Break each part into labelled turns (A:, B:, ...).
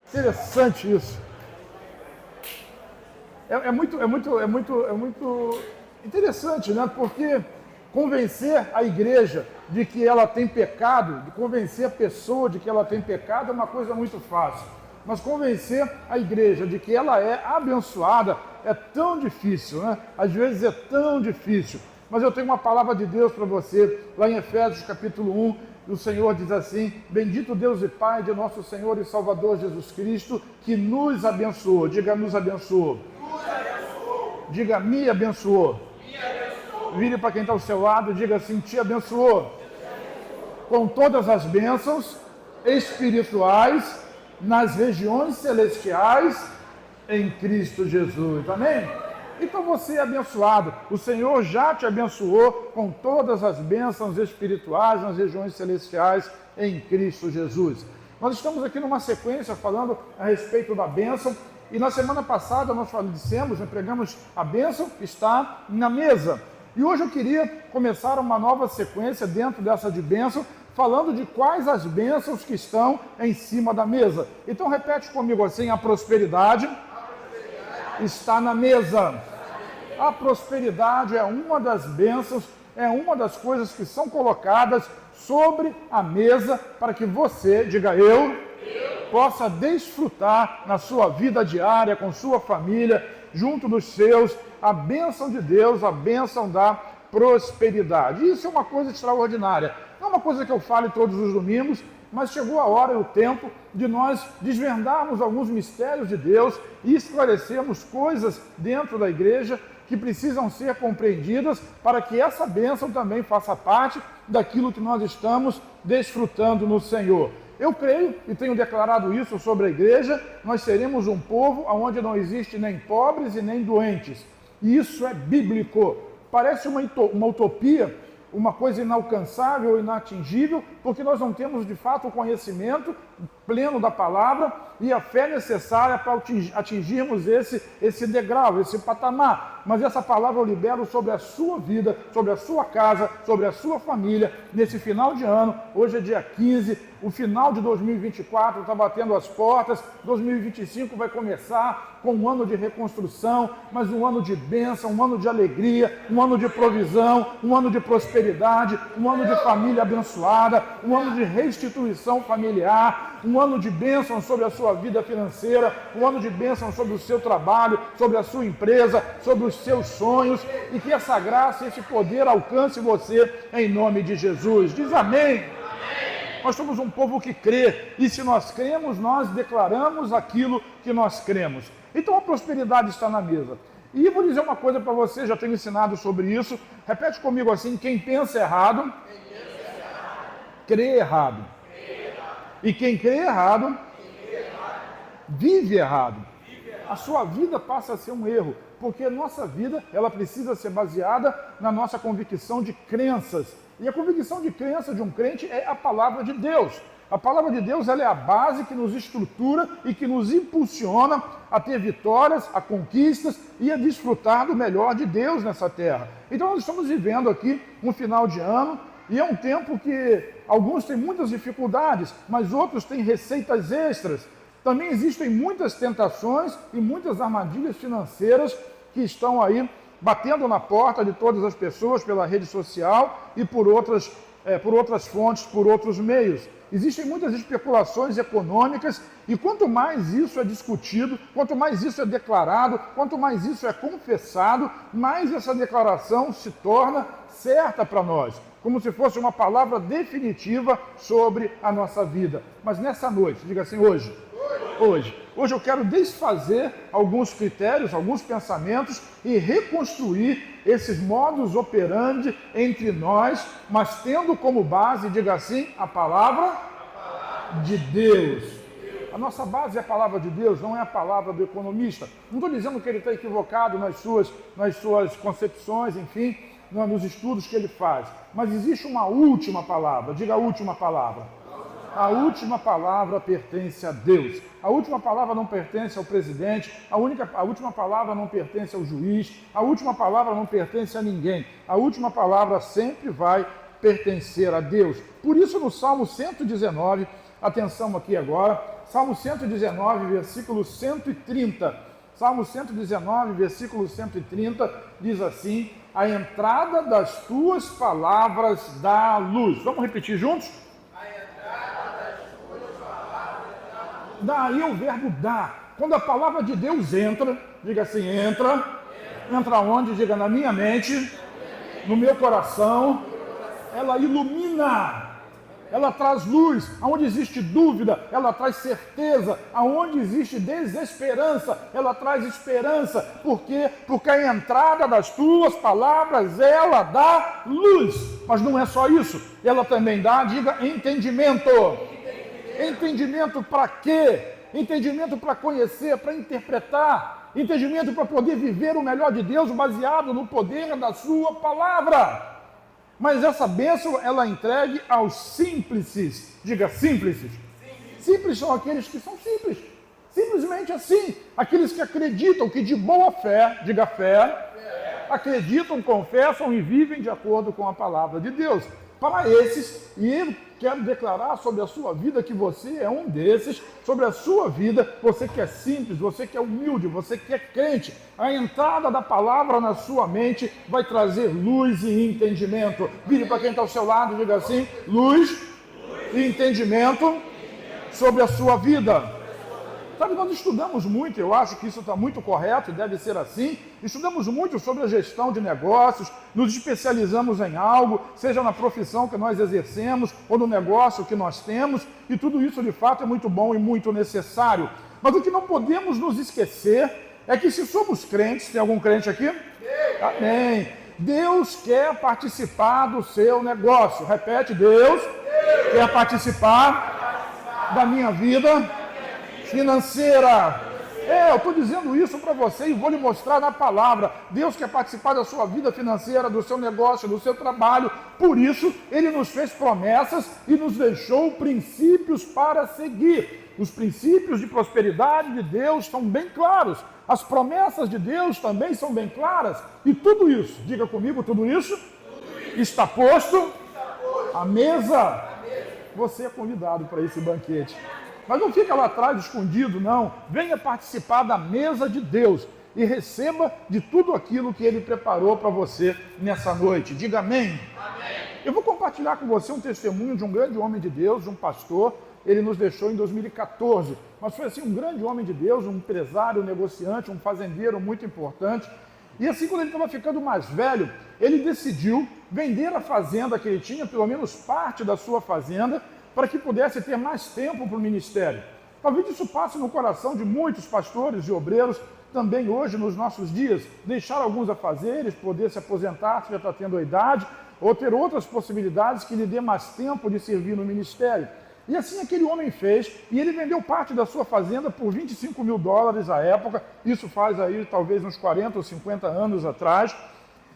A: Interessante isso. É muito interessante, né? Porque convencer a igreja de que ela tem pecado, de convencer a pessoa de que ela tem pecado é uma coisa muito fácil. Mas convencer a igreja de que ela é abençoada é tão difícil, né? Às vezes é tão difícil. Mas eu tenho uma palavra de Deus para você, lá em Efésios capítulo 1, o Senhor diz assim: bendito Deus e Pai de nosso Senhor e Salvador Jesus Cristo, que nos abençoou. Diga, nos abençoou. Diga, me abençoou. Vire para quem está ao seu lado e diga assim: te abençoou. Com todas as bênçãos espirituais nas regiões celestiais em Cristo Jesus. Amém? Então você é abençoado. O Senhor já te abençoou com todas as bênçãos espirituais nas regiões celestiais em Cristo Jesus. Nós estamos aqui numa sequência falando a respeito da bênção. E na semana passada nós dissemos, pregamos a bênção está na mesa. E hoje eu queria começar uma nova sequência dentro dessa de bênção, falando de quais as bênçãos que estão em cima da mesa. Então repete comigo assim: a prosperidade está na mesa. A prosperidade é uma das bênçãos, é uma das coisas que são colocadas sobre a mesa para que você, diga eu, possa desfrutar na sua vida diária, com sua família, junto dos seus, a bênção de Deus, a bênção da prosperidade. Isso é uma coisa extraordinária. Não é uma coisa que eu fale todos os domingos, mas chegou a hora e o tempo de nós desvendarmos alguns mistérios de Deus e esclarecermos coisas dentro da igreja que precisam ser compreendidas para que essa bênção também faça parte daquilo que nós estamos desfrutando no Senhor. Eu creio e tenho declarado isso sobre a igreja: nós seremos um povo onde não existe nem pobres e nem doentes. E isso é bíblico. Parece uma utopia, uma coisa inalcançável, inatingível, porque nós não temos de fato o conhecimento pleno da palavra e a fé necessária para atingirmos esse degrau, esse patamar. Mas essa palavra eu libero sobre a sua vida, sobre a sua casa, sobre a sua família, nesse final de ano. Hoje é dia 15, o final de 2024 está batendo as portas, 2025 vai começar com um ano de reconstrução, mas um ano de bênção, um ano de alegria, um ano de provisão, um ano de prosperidade, um ano de família abençoada, um ano de restituição familiar, um ano de bênção sobre a sua vida financeira, um ano de bênção sobre o seu trabalho, sobre a sua empresa, sobre os seus sonhos, e que essa graça e esse poder alcance você em nome de Jesus. Diz amém. Nós somos um povo que crê, e se nós cremos, nós declaramos aquilo que nós cremos. Então a prosperidade está na mesa. E eu vou dizer uma coisa para você, já tenho ensinado sobre isso. Repete comigo assim: quem pensa errado, crê errado. E quem crê errado, vive errado. A sua vida passa a ser um erro, porque a nossa vida ela precisa ser baseada na nossa convicção de crenças. E a convicção de crença de um crente é a palavra de Deus. A palavra de Deus ela é a base que nos estrutura e que nos impulsiona a ter vitórias, a conquistas e a desfrutar do melhor de Deus nessa terra. Então nós estamos vivendo aqui um final de ano, e é um tempo que alguns têm muitas dificuldades, mas outros têm receitas extras. Também existem muitas tentações e muitas armadilhas financeiras que estão aí batendo na porta de todas as pessoas pela rede social e por outras fontes, por outros meios. Existem muitas especulações econômicas e quanto mais isso é discutido, quanto mais isso é declarado, quanto mais isso é confessado, mais essa declaração se torna certa para nós, como se fosse uma palavra definitiva sobre a nossa vida. Mas nessa noite, diga assim: hoje eu quero desfazer alguns critérios, alguns pensamentos e reconstruir esses modus operandi entre nós, mas tendo como base, diga assim, a palavra de Deus. A nossa base é a palavra de Deus, não é a palavra do economista. Não estou dizendo que ele está equivocado nas suas concepções, enfim, nos estudos que ele faz. Mas existe uma última palavra, diga a última palavra. A última palavra pertence a Deus. A última palavra não pertence ao presidente, a última palavra não pertence ao juiz, a última palavra não pertence a ninguém. A última palavra sempre vai pertencer a Deus. Por isso no Salmo 119, atenção aqui agora, Salmo 119, versículo 130. Salmo 119, versículo 130 diz assim: a entrada das tuas palavras dá luz. Vamos repetir juntos? A entrada das tuas palavras dá luz. Daí o verbo dá. Quando a palavra de Deus entra, diga assim, entra. Entra onde? Diga, na minha mente, no meu coração. Ela ilumina. Ela traz luz. Aonde existe dúvida, ela traz certeza. Aonde existe desesperança, ela traz esperança. Por quê? Porque a entrada das tuas palavras, ela dá luz. Mas não é só isso. Ela também dá, diga, entendimento. Entendimento para quê? Entendimento para conhecer, para interpretar. Entendimento para poder viver o melhor de Deus baseado no poder da sua palavra. Mas essa bênção, ela é entregue aos simples. Diga, simples. Simples são aqueles que são simples. Simplesmente assim. Aqueles que acreditam, que de boa fé, diga fé, acreditam, confessam e vivem de acordo com a palavra de Deus. Para esses, e eu quero declarar sobre a sua vida que você é um desses, sobre a sua vida, você que é simples, você que é humilde, você que é crente, a entrada da palavra na sua mente vai trazer luz e entendimento. Vire para quem está ao seu lado e diga assim, luz e entendimento sobre a sua vida. Sabe, nós estudamos muito, eu acho que isso está muito correto, deve ser assim. Estudamos muito sobre a gestão de negócios, nos especializamos em algo, seja na profissão que nós exercemos ou no negócio que nós temos, e tudo isso de fato é muito bom e muito necessário. Mas o que não podemos nos esquecer é que se somos crentes, tem algum crente aqui? Amém. Deus quer participar do seu negócio. Repete, Deus quer participar da minha vida financeira. Eu estou dizendo isso para você e vou lhe mostrar na palavra. Deus quer participar da sua vida financeira, do seu negócio, do seu trabalho. Por isso, Ele nos fez promessas e nos deixou princípios para seguir. Os princípios de prosperidade de Deus são bem claros. As promessas de Deus também são bem claras. E tudo isso, diga comigo, tudo isso está posto à mesa. Você é convidado para esse banquete. Mas não fica lá atrás escondido, não. Venha participar da mesa de Deus e receba de tudo aquilo que Ele preparou para você nessa noite. Diga amém. Amém. Eu vou compartilhar com você um testemunho de um grande homem de Deus, de um pastor. Ele nos deixou em 2014. Mas foi assim um grande homem de Deus, um empresário, um negociante, um fazendeiro muito importante. E assim, quando ele estava ficando mais velho, ele decidiu vender a fazenda que ele tinha, pelo menos parte da sua fazenda, para que pudesse ter mais tempo para o ministério. Talvez isso passe no coração de muitos pastores e obreiros, também hoje nos nossos dias, deixar alguns afazeres, poder se aposentar se já está tendo a idade, ou ter outras possibilidades que lhe dê mais tempo de servir no ministério. E assim aquele homem fez, e ele vendeu parte da sua fazenda por $25 mil à época, isso faz aí talvez uns 40 ou 50 anos atrás,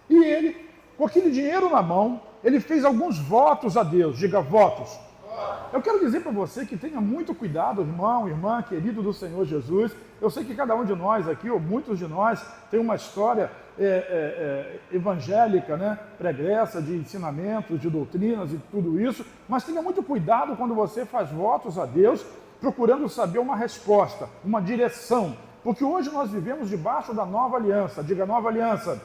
A: e ele, com aquele dinheiro na mão, ele fez alguns votos a Deus, diga votos. Eu quero dizer para você que tenha muito cuidado, irmão, irmã, querido do Senhor Jesus. Eu sei que cada um de nós aqui, ou muitos de nós, tem uma história evangélica, né, pregressa, de ensinamentos, de doutrinas e tudo isso, mas tenha muito cuidado quando você faz votos a Deus, procurando saber uma resposta, uma direção, porque hoje nós vivemos debaixo da nova aliança. Diga nova aliança.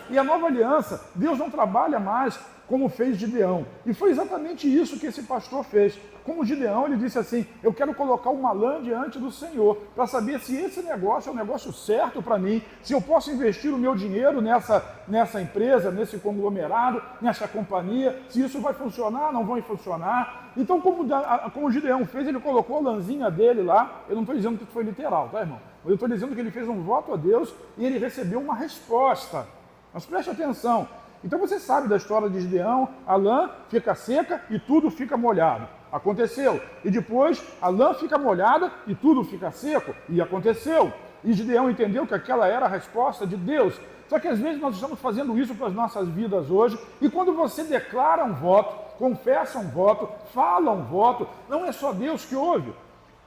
A: E a nova aliança, Deus não trabalha mais como fez Gideão. E foi exatamente isso que esse pastor fez. Como Gideão, ele disse assim, eu quero colocar uma lã diante do Senhor, para saber se esse negócio é um negócio certo para mim, se eu posso investir o meu dinheiro nessa empresa, nesse conglomerado, nessa companhia, se isso vai funcionar, não vai funcionar. Então, como Gideão fez, ele colocou a lãzinha dele lá. Eu não estou dizendo que foi literal, tá, irmão? Eu estou dizendo que ele fez um voto a Deus e ele recebeu uma resposta. Mas preste atenção. Então você sabe da história de Gideão, a lã fica seca e tudo fica molhado. Aconteceu. E depois a lã fica molhada e tudo fica seco. E aconteceu. E Gideão entendeu que aquela era a resposta de Deus. Só que às vezes nós estamos fazendo isso para as nossas vidas hoje. E quando você declara um voto, confessa um voto, fala um voto, não é só Deus que ouve.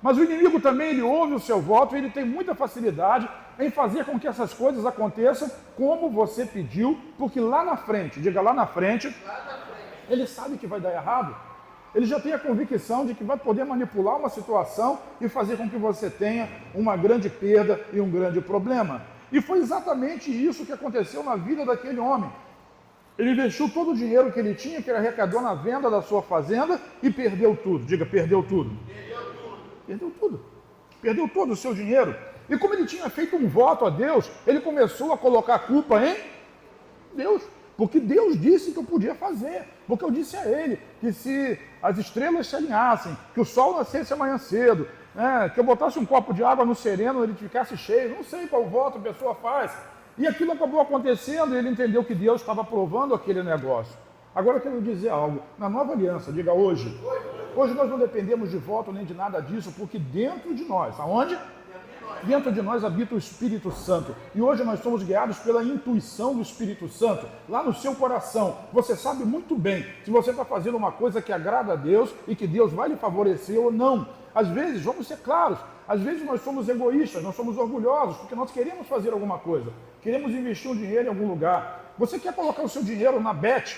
A: Mas o inimigo também, ele ouve o seu voto e ele tem muita facilidade em fazer com que essas coisas aconteçam como você pediu, porque lá na frente, diga lá na frente, ele sabe que vai dar errado. ele já tem a convicção de que vai poder manipular uma situação e fazer com que você tenha uma grande perda e um grande problema. E foi exatamente isso que aconteceu na vida daquele homem. Ele investiu todo o dinheiro que ele tinha, que ele arrecadou na venda da sua fazenda, e perdeu tudo. Diga, perdeu tudo. Perdeu tudo. Perdeu todo o seu dinheiro. E como ele tinha feito um voto a Deus, ele começou a colocar a culpa em Deus. Porque Deus disse que eu podia fazer. Porque eu disse a ele que se as estrelas se alinhassem, que o sol nascesse amanhã cedo, que eu botasse um copo de água no sereno, ele ficasse cheio. Não sei qual voto a pessoa faz. E aquilo acabou acontecendo e ele entendeu que Deus estava aprovando aquele negócio. Agora eu quero dizer algo. Na nova aliança, diga hoje. Hoje nós não dependemos de voto nem de nada disso, porque dentro de nós, aonde? Dentro de nós habita o Espírito Santo. E hoje nós somos guiados pela intuição do Espírito Santo. Lá no seu coração, você sabe muito bem se você está fazendo uma coisa que agrada a Deus e que Deus vai lhe favorecer ou não. Às vezes, vamos ser claros, às vezes nós somos egoístas, nós somos orgulhosos, porque nós queremos fazer alguma coisa. Queremos investir um dinheiro em algum lugar. Você quer colocar o seu dinheiro na Bet,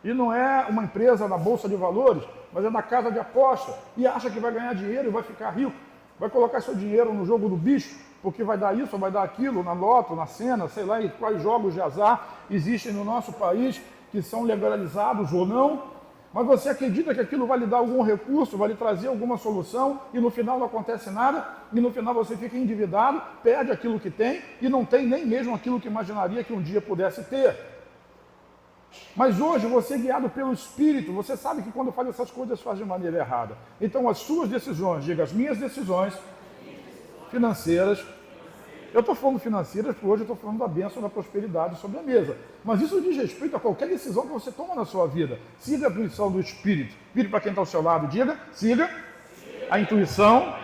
A: e não é uma empresa na Bolsa de Valores, mas é na casa de aposta, e acha que vai ganhar dinheiro e vai ficar rico. Vai colocar seu dinheiro no jogo do bicho, porque vai dar isso, vai dar aquilo, na loto, na cena, sei lá, e quais jogos de azar existem no nosso país, que são legalizados ou não. Mas você acredita que aquilo vai lhe dar algum recurso, vai lhe trazer alguma solução, e no final não acontece nada, e no final você fica endividado, perde aquilo que tem, e não tem nem mesmo aquilo que imaginaria que um dia pudesse ter. Mas hoje você é guiado pelo Espírito, você sabe que quando faz essas coisas faz de maneira errada. Então as suas decisões, diga, as minhas decisões financeiras, eu estou falando financeiras porque hoje eu estou falando da bênção da prosperidade sobre a mesa. Mas isso diz respeito a qualquer decisão que você toma na sua vida. Siga a intuição do Espírito. Vire para quem está ao seu lado, diga, siga a intuição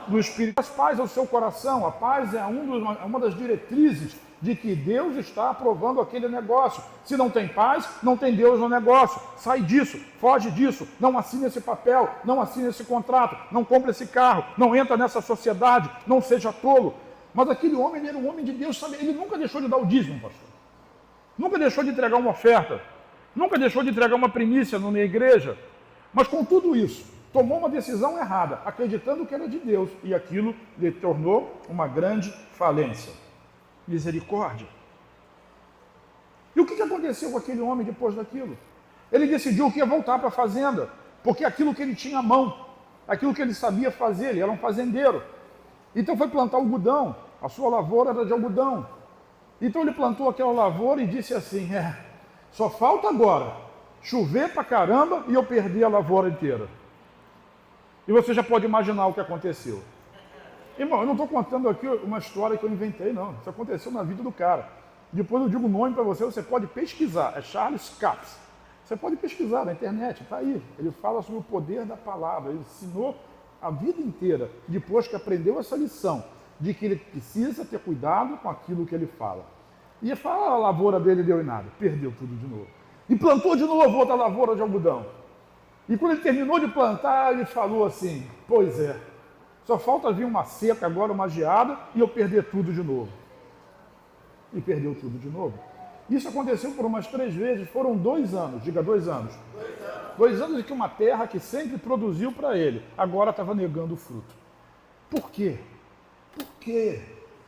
A: do Espírito. As paz ao seu coração, a paz é uma das diretrizes de que Deus está aprovando aquele negócio. Se não tem paz, não tem Deus no negócio. Sai disso, foge disso, não assine esse papel, não assine esse contrato, não compre esse carro, não entra nessa sociedade, não seja tolo. Mas aquele homem, ele era um homem de Deus, sabe? Ele nunca deixou de dar o dízimo, pastor. Nunca deixou de entregar uma oferta. Nunca deixou de entregar uma primícia na igreja. Mas com tudo isso, tomou uma decisão errada, acreditando que era de Deus. E aquilo lhe tornou uma grande falência. Misericórdia. E o que aconteceu com aquele homem depois daquilo? Ele decidiu que ia voltar para a fazenda, porque aquilo que ele tinha à mão, aquilo que ele sabia fazer, ele era um fazendeiro. Então foi plantar algodão, a sua lavoura era de algodão. Então ele plantou aquela lavoura e disse assim, só falta agora chover pra caramba e eu perder a lavoura inteira. E você já pode imaginar o que aconteceu. Irmão, eu não estou contando aqui uma história que eu inventei, não. Isso aconteceu na vida do cara. Depois eu digo o nome para você, você pode pesquisar. É Charles Capps. Você pode pesquisar na internet, está aí. Ele fala sobre o poder da palavra. Ele ensinou a vida inteira, depois que aprendeu essa lição, de que ele precisa ter cuidado com aquilo que ele fala. E fala, a lavoura dele deu em nada. Perdeu tudo de novo. E plantou de novo outra lavoura de algodão. E quando ele terminou de plantar, ele falou assim, pois é, só falta vir uma seca agora, uma geada, e eu perder tudo de novo. E perdeu tudo de novo. Isso aconteceu por umas 3 vezes, foram 2 anos, diga 2 anos. 2 anos em que uma terra que sempre produziu para ele, agora estava negando o fruto. Por quê? Por quê?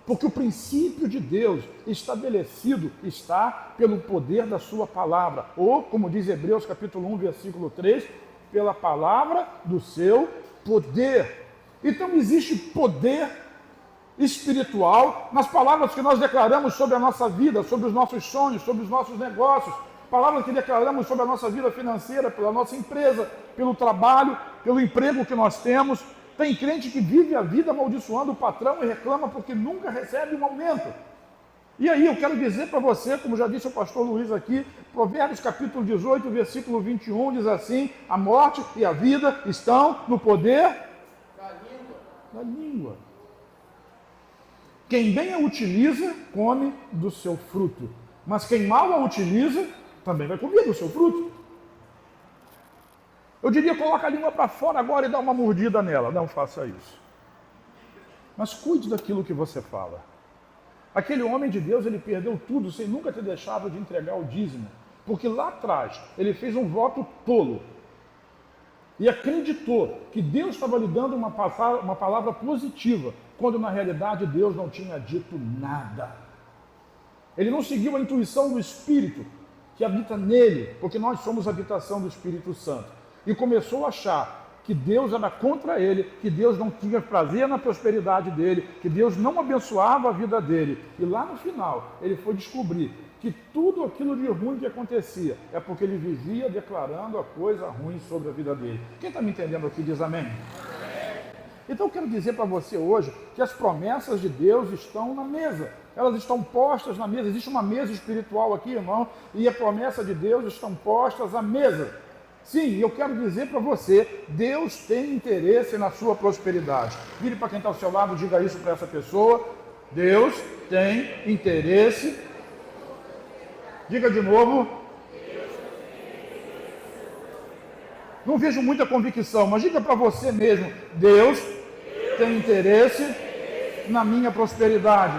A: Porque o princípio de Deus estabelecido está pelo poder da sua palavra, ou, como diz Hebreus capítulo 1, versículo 3, pela palavra do seu poder. Então existe poder espiritual nas palavras que nós declaramos sobre a nossa vida, sobre os nossos sonhos, sobre os nossos negócios, palavras que declaramos sobre a nossa vida financeira, pela nossa empresa, pelo trabalho, pelo emprego que nós temos. Tem crente que vive a vida amaldiçoando o patrão e reclama porque nunca recebe um aumento. E aí eu quero dizer para você, como já disse o pastor Luiz aqui, Provérbios capítulo 18, versículo 21, diz assim, a morte e a vida estão no poder da língua. Quem bem a utiliza, come do seu fruto. Mas quem mal a utiliza, também vai comer do seu fruto. Eu diria, coloca a língua para fora agora e dá uma mordida nela. Não faça isso. Mas cuide daquilo que você fala. Aquele homem de Deus, ele perdeu tudo sem nunca ter deixado de entregar o dízimo. Porque lá atrás, ele fez um voto tolo. e acreditou que Deus estava lhe dando uma palavra positiva, quando na realidade Deus não tinha dito nada. Ele não seguiu a intuição do Espírito que habita nele, porque nós somos a habitação do Espírito Santo. E começou a achar que Deus era contra ele, que Deus não tinha prazer na prosperidade dele, que Deus não abençoava a vida dele. E lá no final, ele foi descobrir que tudo aquilo de ruim que acontecia é porque ele vivia declarando a coisa ruim sobre a vida dele. Quem está me entendendo aqui diz amém? Então eu quero dizer para você hoje que as promessas de Deus estão na mesa. Elas estão postas na mesa. Existe uma mesa espiritual aqui, irmão, e a promessa de Deus estão postas à mesa. Sim, eu quero dizer para você, Deus tem interesse na sua prosperidade. Vire para quem está ao seu lado, diga isso para essa pessoa. Deus tem interesse. Diga de novo. Não vejo muita convicção, mas diga para você mesmo, Deus tem interesse na minha prosperidade.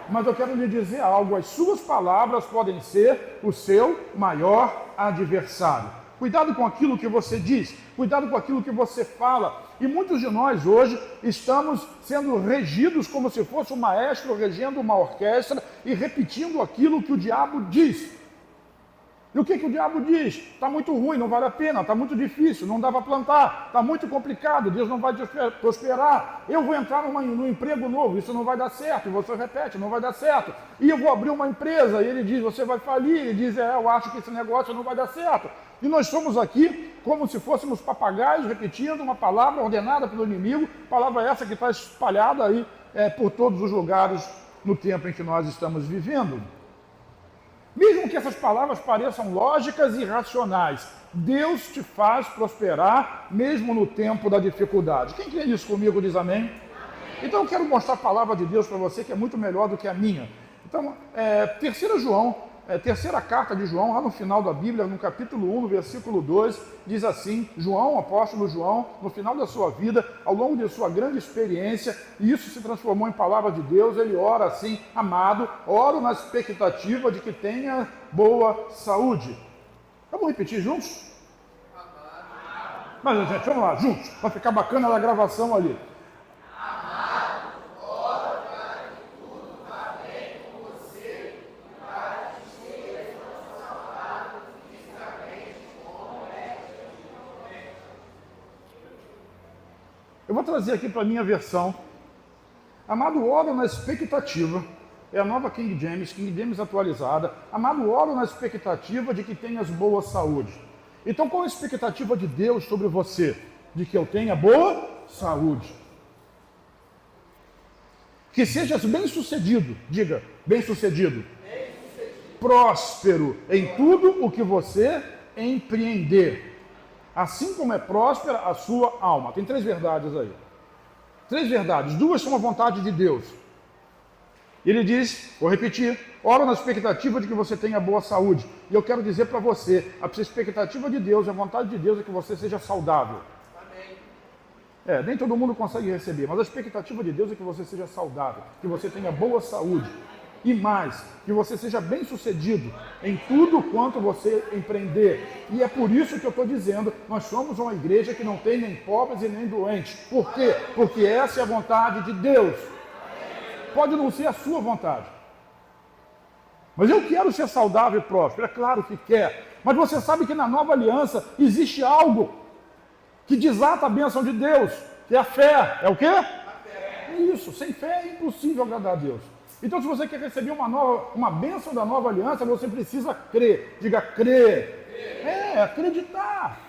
A: Mas eu quero lhe dizer algo, as suas palavras podem ser o seu maior adversário. Cuidado com aquilo que você diz, cuidado com aquilo que você fala. E muitos de nós hoje estamos sendo regidos como se fosse um maestro regendo uma orquestra e repetindo aquilo que o diabo diz. E o que o diabo diz? Está muito ruim, não vale a pena, está muito difícil, não dá para plantar, está muito complicado, Deus não vai prosperar. Eu vou entrar num emprego novo, isso não vai dar certo. E você repete, não vai dar certo. E eu vou abrir uma empresa, e ele diz, você vai falir. Ele diz, eu acho que esse negócio não vai dar certo. E nós somos aqui como se fôssemos papagaios repetindo uma palavra ordenada pelo inimigo, palavra essa que está espalhada aí por todos os lugares no tempo em que nós estamos vivendo. Mesmo que essas palavras pareçam lógicas e racionais, Deus te faz prosperar mesmo no tempo da dificuldade. Quem crê nisso comigo diz amém? Amém. Então eu quero mostrar a palavra de Deus para você que é muito melhor do que a minha. Então, terceira carta de João, lá no final da Bíblia, no capítulo 1, no versículo 2, diz assim, João, apóstolo João, no final da sua vida, ao longo de sua grande experiência, e isso se transformou em palavra de Deus, ele ora assim, amado, oro na expectativa de que tenha boa saúde. Vamos repetir juntos? Mas, gente, vamos lá, juntos, para ficar bacana a gravação ali. Eu vou trazer aqui para a minha versão. Amado, oro na expectativa, é a nova King James atualizada. Amado, oro na expectativa de que tenhas boa saúde. Então, qual a expectativa de Deus sobre você? De que eu tenha boa saúde. Que sejas bem-sucedido, diga, bem-sucedido. Próspero em tudo o que você empreender. Assim como é próspera a sua alma. Tem 3 verdades aí. 3 verdades. 2 são a vontade de Deus. Ele diz, vou repetir, oro na expectativa de que você tenha boa saúde. E eu quero dizer para você, a expectativa de Deus, a vontade de Deus é que você seja saudável. Amém. Nem todo mundo consegue receber, mas a expectativa de Deus é que você seja saudável, que você tenha boa saúde. E mais, que você seja bem-sucedido em tudo quanto você empreender. E é por isso que eu estou dizendo, nós somos uma igreja que não tem nem pobres e nem doentes. Por quê? Porque essa é a vontade de Deus. Pode não ser a sua vontade. Mas eu quero ser saudável e próspero, é claro que quer. Mas você sabe que na nova aliança existe algo que desata a bênção de Deus, que é a fé. É o quê? A fé. Isso, sem fé é impossível agradar a Deus. Então, se você quer receber uma bênção da nova aliança, você precisa crer. Diga, crer. Acreditar.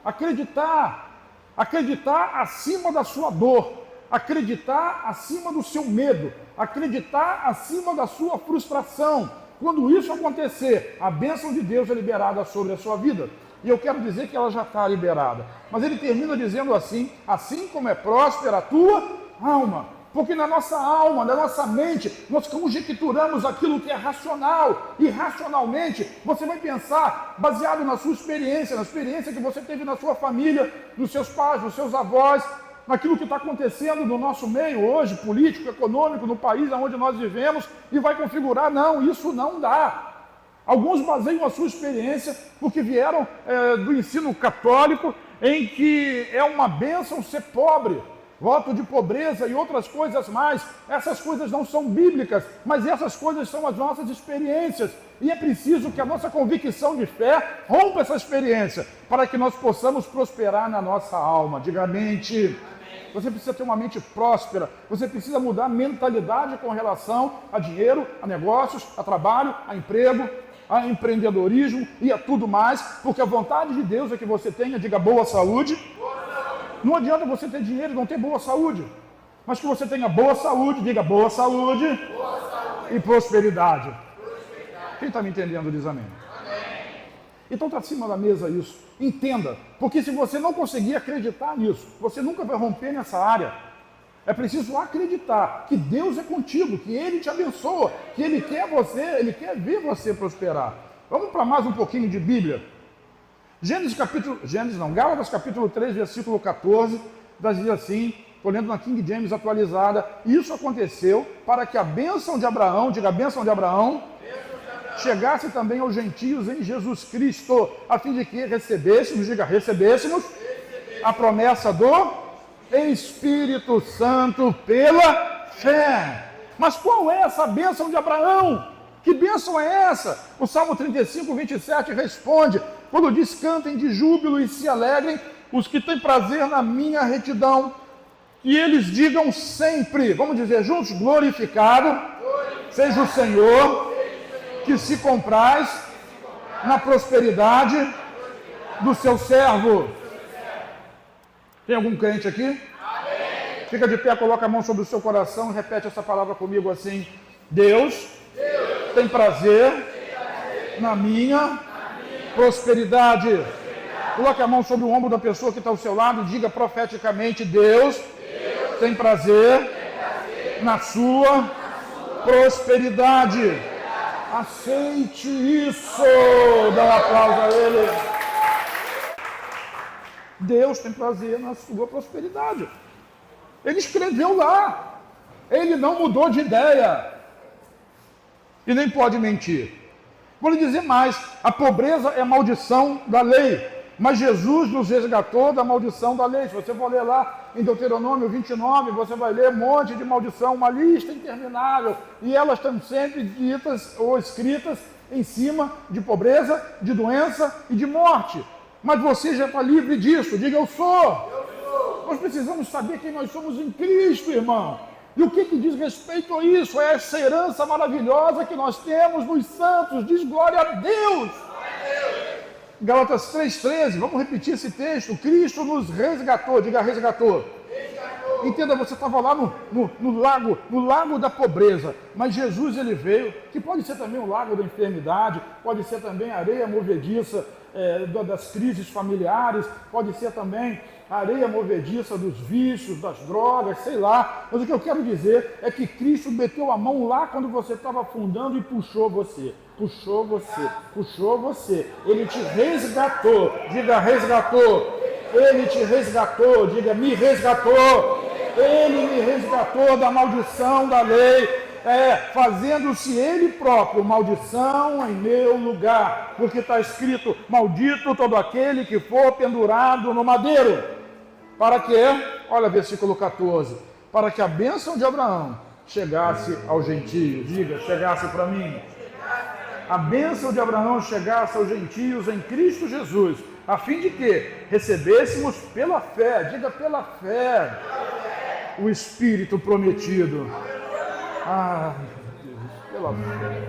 A: Acreditar. Acreditar acima da sua dor. Acreditar acima do seu medo. Acreditar acima da sua frustração. Quando isso acontecer, a bênção de Deus é liberada sobre a sua vida. E eu quero dizer que ela já está liberada. Mas ele termina dizendo assim, assim como é próspera a tua alma. Porque na nossa alma, na nossa mente, nós conjecturamos aquilo que é racional. E racionalmente, você vai pensar, baseado na sua experiência, na experiência que você teve na sua família, nos seus pais, nos seus avós, naquilo que está acontecendo no nosso meio hoje, político, econômico, no país onde nós vivemos, e vai configurar, não, isso não dá. Alguns baseiam a sua experiência porque vieram do ensino católico em que é uma bênção ser pobre, voto de pobreza e outras coisas mais. Essas coisas não são bíblicas, mas essas coisas são as nossas experiências. E é preciso que a nossa convicção de fé rompa essa experiência, para que nós possamos prosperar na nossa alma. Diga mente. Você precisa ter uma mente próspera, você precisa mudar a mentalidade com relação a dinheiro, a negócios, a trabalho, a emprego, a empreendedorismo e a tudo mais, porque a vontade de Deus é que você tenha, diga, boa saúde. Não adianta você ter dinheiro e não ter boa saúde, mas que você tenha boa saúde, diga boa saúde, e prosperidade. Quem está me entendendo diz amém. Então está acima da mesa isso. Entenda, porque se você não conseguir acreditar nisso, você nunca vai romper nessa área. É preciso acreditar que Deus é contigo, que Ele te abençoa, que Ele quer você, Ele quer ver você prosperar. Vamos para mais um pouquinho de Bíblia. Gálatas capítulo 3, versículo 14, diz assim, estou lendo na King James atualizada, isso aconteceu para que a bênção de Abraão, diga a bênção de Abraão, chegasse também aos gentios em Jesus Cristo, a fim de que recebêssemos, diga, recebêssemos a promessa do Espírito Santo pela fé. Mas qual é essa bênção de Abraão? Que bênção é essa? O Salmo 35, 27 responde, quando diz, cantem de júbilo e se alegrem os que têm prazer na minha retidão, que eles digam sempre, vamos dizer juntos, glorificado seja o Senhor, que se compraz na prosperidade do seu servo. Tem algum crente aqui? Amém. Fica de pé, coloca a mão sobre o seu coração e repete essa palavra comigo assim. Deus tem prazer na minha prosperidade. Coloque a mão sobre o ombro da pessoa que está ao seu lado e diga profeticamente, Deus tem prazer na sua prosperidade. Aceite isso. Dá um aplauso a Ele. Deus tem prazer na sua prosperidade. Ele escreveu lá. Ele não mudou de ideia. E nem pode mentir. Vou lhe dizer mais. A pobreza é maldição da lei. Mas Jesus nos resgatou da maldição da lei. Se você for ler lá em Deuteronômio 29, você vai ler um monte de maldição, uma lista interminável. E elas estão sempre ditas ou escritas em cima de pobreza, de doença e de morte. Mas você já está livre disso. Diga, eu sou. Nós precisamos saber quem nós somos em Cristo, irmão. E o que diz respeito a isso? É essa herança maravilhosa que nós temos nos santos. Diz glória a Deus. Gálatas 3,13, vamos repetir esse texto. Cristo nos resgatou, diga resgatou. Entenda, você estava lá no lago da pobreza, mas Jesus ele veio, que pode ser também o lago da enfermidade, pode ser também a areia movediça das crises familiares, pode ser também a areia movediça dos vícios, das drogas, sei lá. Mas o que eu quero dizer é que Cristo meteu a mão lá quando você estava afundando e puxou você. Puxou você. Ele te resgatou. Diga, resgatou. Ele te resgatou. Diga, me resgatou. Ele me resgatou da maldição da lei, fazendo-se Ele próprio maldição em meu lugar. Porque está escrito, maldito todo aquele que for pendurado no madeiro. Para que, olha versículo 14, para que a bênção de Abraão chegasse aos gentios. Diga, chegasse para mim. A bênção de Abraão chegasse aos gentios em Cristo Jesus, a fim de que recebêssemos pela fé, diga pela fé, o Espírito prometido. Ah, meu Deus, pela fé.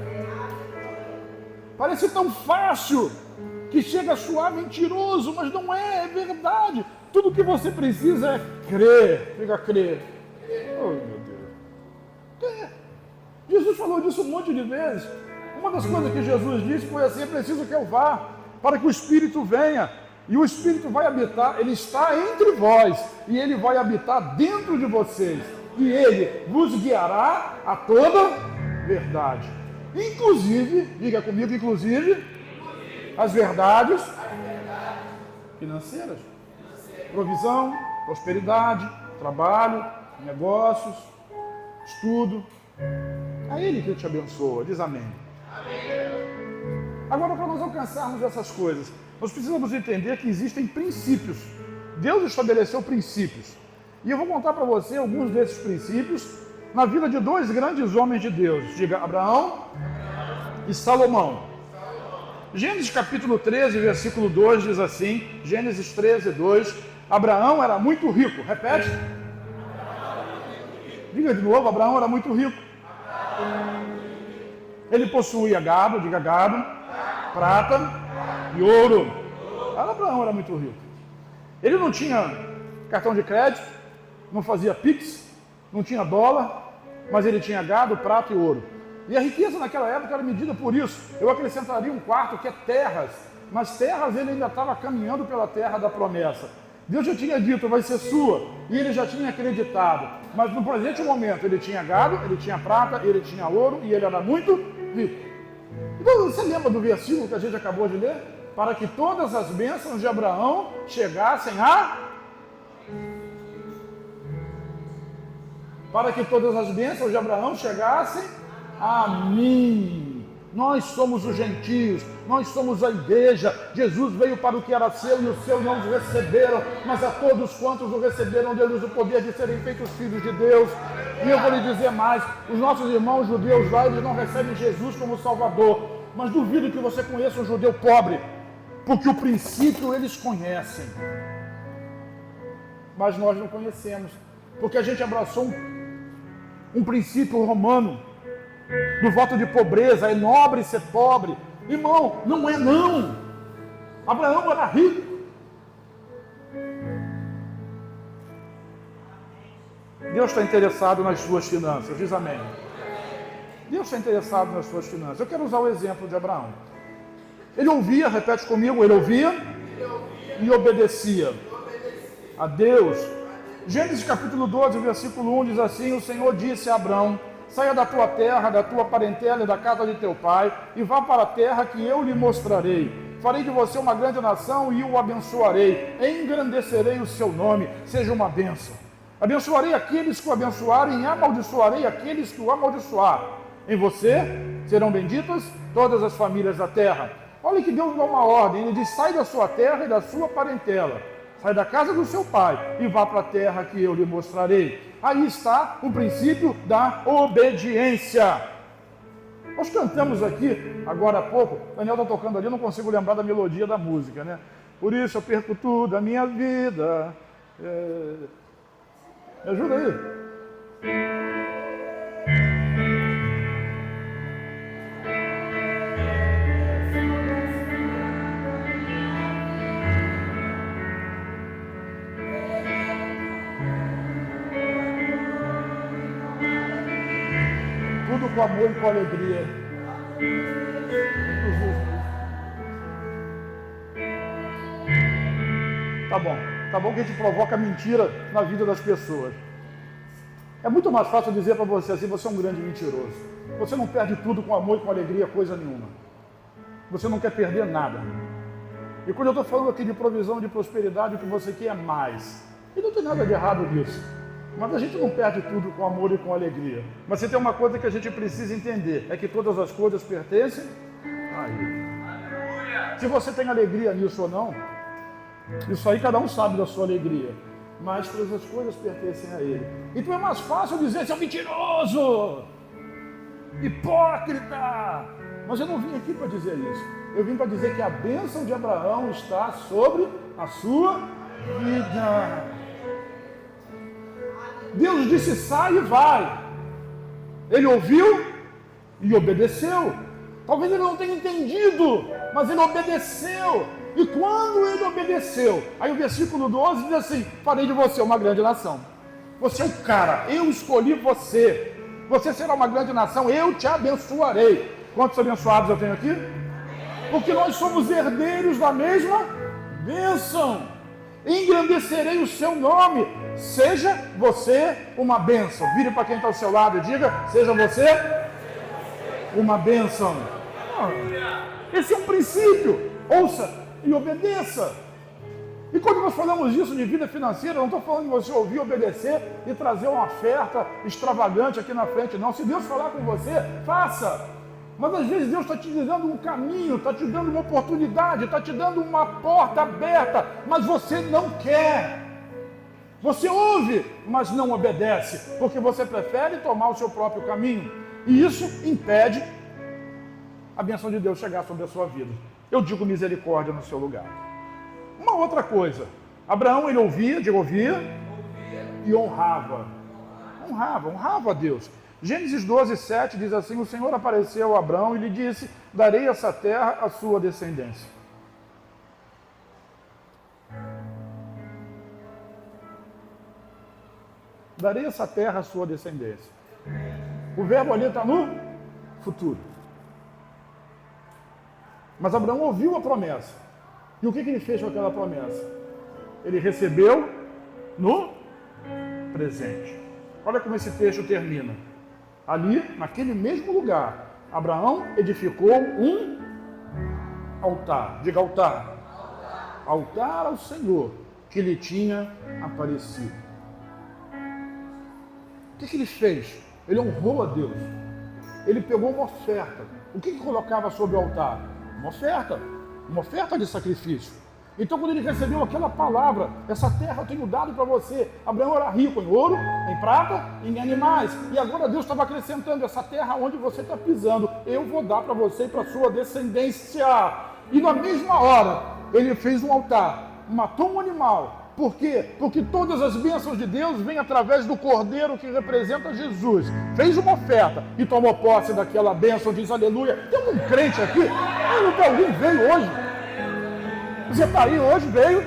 A: Parece tão fácil que chega a soar mentiroso, mas não é verdade. Tudo que você precisa é crer, diga crer. Oh, meu Deus. Jesus falou disso um monte de vezes. Uma das coisas que Jesus disse foi assim, é preciso que eu vá, para que o Espírito venha, e o Espírito vai habitar, ele está entre vós, e ele vai habitar dentro de vocês, e ele vos guiará a toda verdade. Inclusive, diga comigo, inclusive, as verdades financeiras, provisão, prosperidade, trabalho, negócios, estudo. É Ele que te abençoa, diz amém. Agora, para nós alcançarmos essas coisas, nós precisamos entender que existem princípios Deus estabeleceu princípios. E eu vou contar para você alguns desses princípios na vida de dois grandes homens de Deus. Diga, Abraão e Salomão. Gênesis capítulo 13, versículo 2 diz assim, Gênesis 13, 2, Abraão era muito rico. Repete. Diga de novo, Abraão era muito rico. Ele possuía gado, diga gado, prata e ouro. Abraão era muito rico. Ele não tinha cartão de crédito, não fazia Pix, não tinha dólar, mas ele tinha gado, prata e ouro. E a riqueza naquela época era medida por isso. Eu acrescentaria um quarto que é terras, mas terras ele ainda estava caminhando pela terra da promessa. Deus já tinha dito, vai ser sua, e ele já tinha acreditado. Mas no presente momento ele tinha gado, ele tinha prata, ele tinha ouro e ele era muito rico. Então você lembra do versículo que a gente acabou de ler? Para que todas as bênçãos de Abraão chegassem a... Para que todas as bênçãos de Abraão chegassem a mim. Nós somos os gentios, nós somos a igreja. Jesus veio para o que era seu e os seus não os receberam, mas a todos quantos o receberam, deu-lhes o poder de serem feitos filhos de Deus. E eu vou lhe dizer mais, os nossos irmãos judeus lá, eles não recebem Jesus como Salvador, mas duvido que você conheça um judeu pobre, porque o princípio eles conhecem, mas nós não conhecemos, porque a gente abraçou um princípio romano, do voto de pobreza, é nobre ser pobre. Irmão, não é não. Abraão era rico. Deus está interessado nas suas finanças, diz amém. Deus está interessado nas suas finanças. Eu quero usar o exemplo de Abraão. Ele ouvia, repete comigo, ele ouvia e obedecia a Deus. Gênesis capítulo 12, versículo 1 diz assim, o Senhor disse a Abraão, saia da tua terra, da tua parentela e da casa de teu pai, e vá para a terra que eu lhe mostrarei. Farei de você uma grande nação e o abençoarei. Engrandecerei o seu nome, seja uma bênção. Abençoarei aqueles que o abençoarem e amaldiçoarei aqueles que o amaldiçoarem. Em você serão benditas todas as famílias da terra. Olha que Deus dá uma ordem, ele diz, sai da sua terra e da sua parentela. Sai da casa do seu pai e vá para a terra que eu lhe mostrarei. Aí está o princípio da obediência. Nós cantamos aqui, agora há pouco, o Daniel está tocando ali, eu não consigo lembrar da melodia da música, né? Por isso eu perco tudo, a minha vida. Me ajuda aí. Com amor e com alegria. Tá bom que a gente provoca mentira na vida das pessoas. É muito mais fácil dizer para você assim, você é um grande mentiroso. Você não perde tudo com amor e com alegria, coisa nenhuma. Você não quer perder nada. E quando eu estou falando aqui de provisão, de prosperidade, o que você quer é mais. E não tem nada de errado nisso. Mas a gente não perde tudo com amor e com alegria. Mas se tem uma coisa que a gente precisa entender, é que todas as coisas pertencem a Ele. Se você tem alegria nisso ou não, isso aí cada um sabe da sua alegria. Mas todas as coisas pertencem a Ele. Então é mais fácil dizer, seu mentiroso, hipócrita. Mas eu não vim aqui para dizer isso. Eu vim para dizer que a bênção de Abraão está sobre a sua vida. Deus disse, sai e vai. Ele ouviu e obedeceu. Talvez ele não tenha entendido, mas ele obedeceu. E quando ele obedeceu, aí o versículo 12 diz assim, farei de você uma grande nação. Você é o cara, eu escolhi você. Você será uma grande nação, eu te abençoarei. Quantos abençoados eu tenho aqui? Porque nós somos herdeiros da mesma bênção. Engrandecerei o seu nome. Seja você uma bênção. Vire para quem está ao seu lado e diga, seja você uma bênção. Esse é um princípio. Ouça e obedeça. E quando nós falamos disso de vida financeira, eu não estou falando de você ouvir, obedecer e trazer uma oferta extravagante aqui na frente, não. Se Deus falar com você, faça. Mas às vezes Deus está te dando um caminho, está te dando uma oportunidade, está te dando uma porta aberta, mas você não quer. Você ouve, mas não obedece, porque você prefere tomar o seu próprio caminho. E isso impede a bênção de Deus chegar sobre a sua vida. Eu digo misericórdia no seu lugar. Uma outra coisa, Abraão ele ouvia e honrava a Deus. Gênesis 12, 7 diz assim: o Senhor apareceu a Abraão e lhe disse: darei essa terra à sua descendência. Darei essa terra à sua descendência. O verbo ali está no futuro. Mas Abraão ouviu a promessa. E o que ele fez com aquela promessa? Ele recebeu no presente. Olha como esse texto termina. Ali, naquele mesmo lugar, Abraão edificou um altar. Diga altar. Altar ao Senhor, que lhe tinha aparecido. O que ele fez? Ele honrou a Deus. Ele pegou uma oferta. O que colocava sobre o altar? Uma oferta de sacrifício. Então, quando ele recebeu aquela palavra, essa terra eu tenho dado para você. Abraão era rico em ouro, em prata, em animais. E agora Deus estava acrescentando: essa terra onde você está pisando, eu vou dar para você e para a sua descendência. E na mesma hora, ele fez um altar, matou um animal. Por quê? Porque todas as bênçãos de Deus vêm através do Cordeiro que representa Jesus. Fez uma oferta e tomou posse daquela bênção, diz aleluia. Tem um crente aqui? Alguém veio hoje? Você está aí hoje, veio?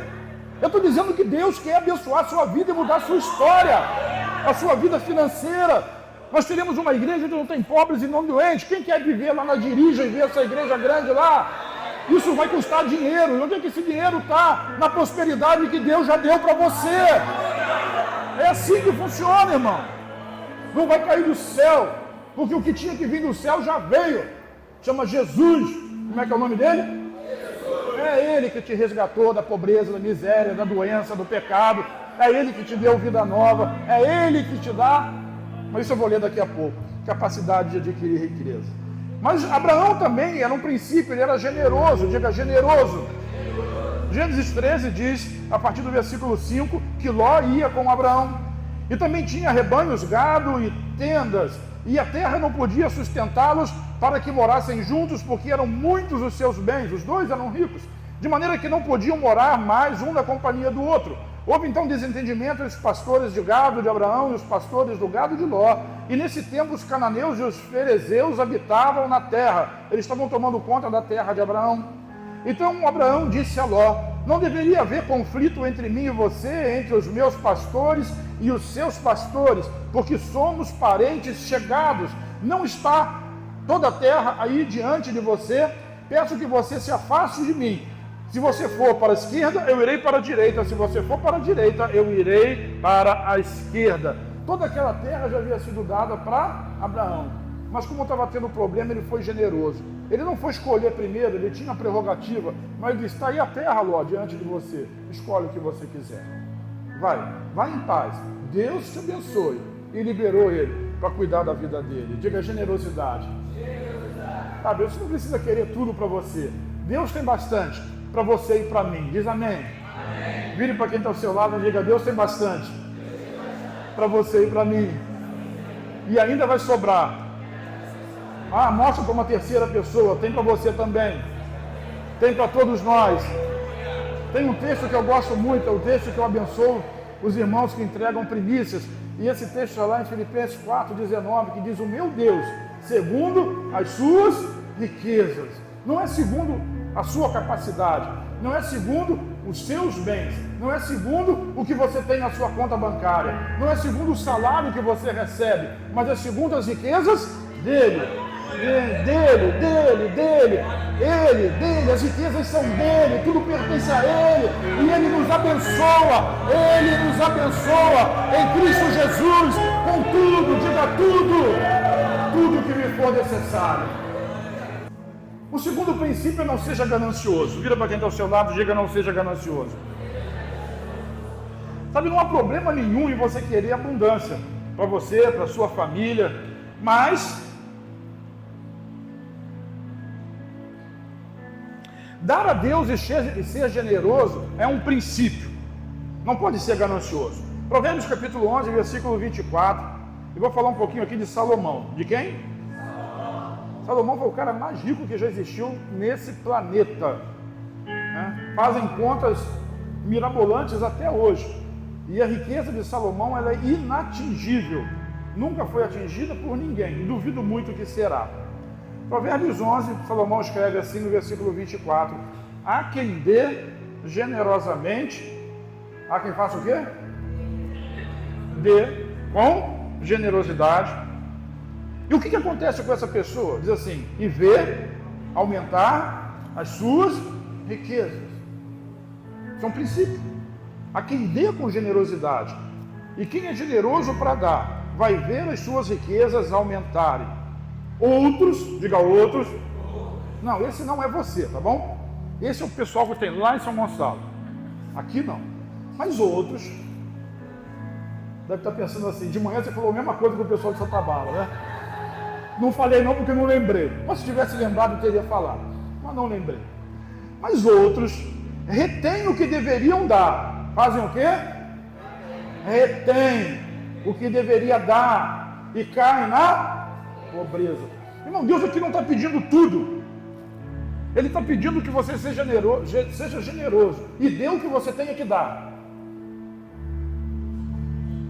A: Eu estou dizendo que Deus quer abençoar a sua vida e mudar a sua história, a sua vida financeira. Nós teremos uma igreja onde não tem pobres e não doentes. Quem quer viver lá na Dirija e ver essa igreja grande lá? Isso vai custar dinheiro. E onde é que esse dinheiro está? Na prosperidade que Deus já deu para você. É assim que funciona, irmão. Não vai cair do céu, porque o que tinha que vir do céu já veio. Chama Jesus. Como é que é o nome dele? É Ele que te resgatou da pobreza, da miséria, da doença, do pecado. É Ele que te deu vida nova. É Ele que te dá, mas isso eu vou ler daqui a pouco, capacidade de adquirir riqueza. Mas Abraão também era um princípio, ele era generoso. Diga generoso. Gênesis 13 diz, a partir do versículo 5, que Ló ia com Abraão. E também tinha rebanhos, gado e tendas. E a terra não podia sustentá-los para que morassem juntos, porque eram muitos os seus bens. Os dois eram ricos, de maneira que não podiam morar mais um na companhia do outro. Houve então desentendimento entre os pastores de gado de Abraão e os pastores do gado de Ló. E nesse tempo os cananeus e os ferezeus habitavam na terra. Eles estavam tomando conta da terra de Abraão. Então Abraão disse a Ló: não deveria haver conflito entre mim e você, entre os meus pastores e os seus pastores, porque somos parentes chegados. Não está toda a terra aí diante de você? Peço que você se afaste de mim. Se você for para a esquerda, eu irei para a direita. Se você for para a direita, eu irei para a esquerda. Toda aquela terra já havia sido dada para Abraão. Mas como estava tendo problema, ele foi generoso. Ele não foi escolher primeiro, ele tinha a prerrogativa. Mas ele disse: está aí a terra, Ló, diante de você. Escolhe o que você quiser. Vai em paz. Deus te abençoe. E liberou ele para cuidar da vida dele. Diga generosidade. Sabe, você não precisa querer tudo para você. Deus tem bastante para você e para mim. Diz amém. Amém. Vire para quem está ao seu lado e diga: Deus tem bastante para você e para mim. E ainda vai sobrar. Mostra para uma terceira pessoa. Tem para você também. Tem para todos nós. Tem um texto que eu gosto muito, é o texto que eu abençoo os irmãos que entregam primícias. E esse texto está lá em Filipenses 4,19, que diz: o meu Deus, segundo as suas riquezas. Não é segundo a sua capacidade, não é segundo os seus bens, não é segundo o que você tem na sua conta bancária, não é segundo o salário que você recebe, mas é segundo as riquezas dele. Dele, as riquezas são dele, tudo pertence a ele, e ele nos abençoa em Cristo Jesus, com tudo, diga tudo que lhe for necessário. O segundo princípio é: não seja ganancioso. Vira para quem está ao seu lado e diga: não seja ganancioso. Sabe, não há problema nenhum em você querer abundância para você, para a sua família, mas Dar a Deus e ser generoso é um princípio. Não pode ser ganancioso. Provérbios capítulo 11, versículo 24. E vou falar um pouquinho aqui de Salomão. De quem? Salomão foi o cara mais rico que já existiu nesse planeta. Fazem contas mirabolantes até hoje. E a riqueza de Salomão ela é inatingível. Nunca foi atingida por ninguém. Duvido muito que será. Provérbios 11, Salomão escreve assim no versículo 24. Há quem dê generosamente. Há quem faça o quê? Dê com generosidade. E o que acontece com essa pessoa? Diz assim, e vê aumentar as suas riquezas. Isso é um princípio. Há quem dê com generosidade. E quem é generoso para dar, vai ver as suas riquezas aumentarem. Outros, diga outros. Não, esse não é você, tá bom? Esse é o pessoal que tem lá em São Gonçalo. Aqui não. Mas outros, deve estar pensando assim, de manhã você falou a mesma coisa que o pessoal de Santa Bárbara, né? Não falei não porque não lembrei. Mas se tivesse lembrado, eu teria falado. Mas não lembrei. Mas outros retêm o que deveriam dar. Fazem o quê? Retêm o que deveria dar e caem na pobreza. Irmão, Deus aqui não está pedindo tudo. Ele está pedindo que você seja generoso e dê o que você tenha que dar.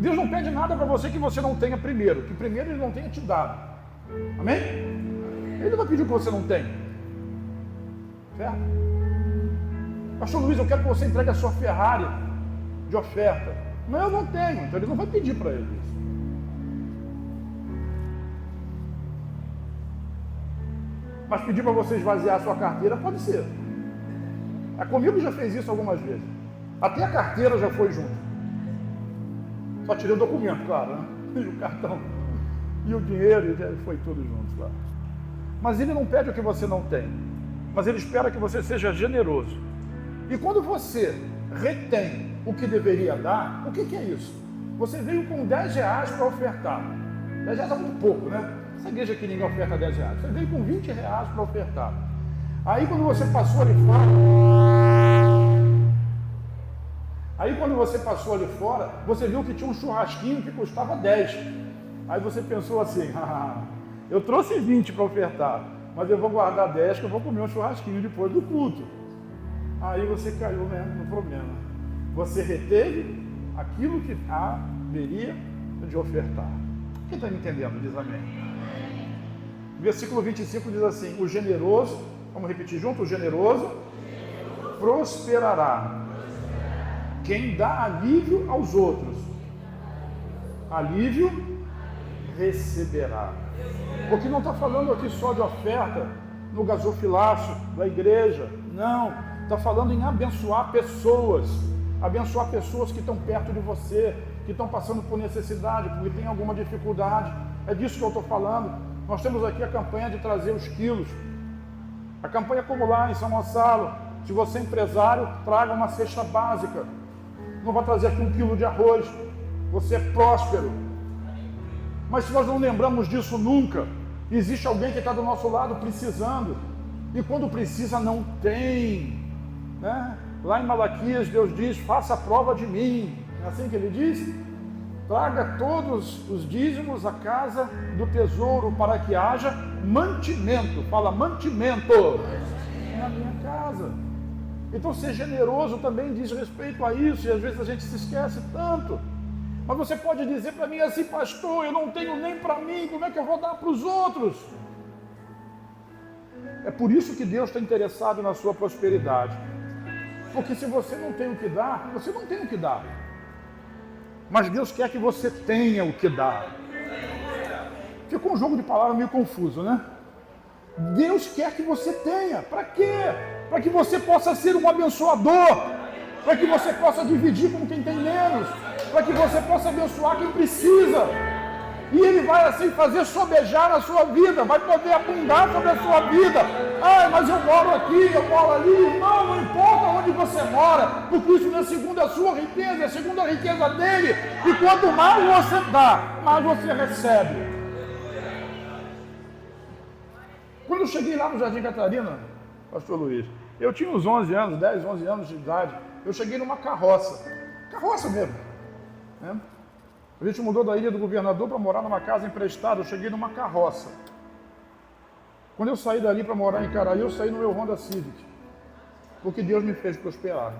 A: Deus não pede nada para você que você não tenha primeiro, que primeiro Ele não tenha te dado. Amém? Ele não vai pedir o que você não tem. Certo? Pastor Luiz, eu quero que você entregue a sua Ferrari de oferta. Mas eu não tenho, então Ele não vai pedir para ele isso. Mas pedir para você esvaziar a sua carteira, pode ser. Comigo já fez isso algumas vezes. Até a carteira já foi junto. Só tirei o documento, claro, né? E o cartão. E o dinheiro, foi tudo junto, claro. Mas Ele não pede o que você não tem. Mas Ele espera que você seja generoso. E quando você retém o que deveria dar, o que é isso? Você veio com 10 reais para ofertar. 10 reais é muito pouco, né? Essa igreja aqui ninguém oferta 10 reais. Você veio com 20 reais para ofertar. Aí quando você passou ali fora, você viu que tinha um churrasquinho que custava 10. Aí você pensou assim, eu trouxe 20 para ofertar, mas eu vou guardar 10 que eu vou comer um churrasquinho depois do culto. Aí você caiu mesmo no problema. Você reteve aquilo que haveria de ofertar. Quem está me entendendo? Diz amém. Versículo 25 diz assim, o generoso, vamos repetir junto, o generoso prosperará. Quem dá alívio aos outros, alívio receberá. Porque não está falando aqui só de oferta no gasofilácio da igreja, não, está falando em abençoar pessoas que estão perto de você, que estão passando por necessidade, porque tem alguma dificuldade. É disso que eu estou falando. Nós temos aqui a campanha de trazer os quilos. A campanha como lá em São Gonçalo, se você é empresário, traga uma cesta básica. Não vai trazer aqui 1 quilo de arroz. Você é próspero. Mas se nós não lembramos disso nunca, existe alguém que está do nosso lado precisando. E quando precisa, não tem. Né? Lá em Malaquias, Deus diz, faça a prova de mim. É assim que Ele diz? Traga todos os dízimos à casa do tesouro para que haja mantimento. Fala mantimento na minha casa. Então ser generoso também diz respeito a isso, e às vezes a gente se esquece tanto. Mas você pode dizer para mim assim, pastor, eu não tenho nem para mim, como é que eu vou dar para os outros? É por isso que Deus está interessado na sua prosperidade. Porque se você não tem o que dar, você não tem o que dar. Mas Deus quer que você tenha o que dar. Ficou um jogo de palavras meio confuso, né? Deus quer que você tenha. Para quê? Para que você possa ser um abençoador. Para que você possa dividir com quem tem menos. Para que você possa abençoar quem precisa. E Ele vai assim fazer sobejar a sua vida. Vai poder abundar sobre a sua vida. Ah, mas eu moro aqui, eu moro ali. Irmão, não importa onde você mora. Porque isso não é segundo a sua riqueza, é segundo a riqueza dele. E quanto mais você dá, mais você recebe. Quando eu cheguei lá no Jardim Catarina, pastor Luiz, Eu tinha uns 11 anos, 10, 11 anos de idade. Eu cheguei numa carroça mesmo, né? A gente mudou da Ilha do Governador para morar numa casa emprestada. Eu cheguei numa carroça. Quando eu saí dali para morar em Caraí, eu saí no meu Honda Civic, porque Deus me fez prosperar.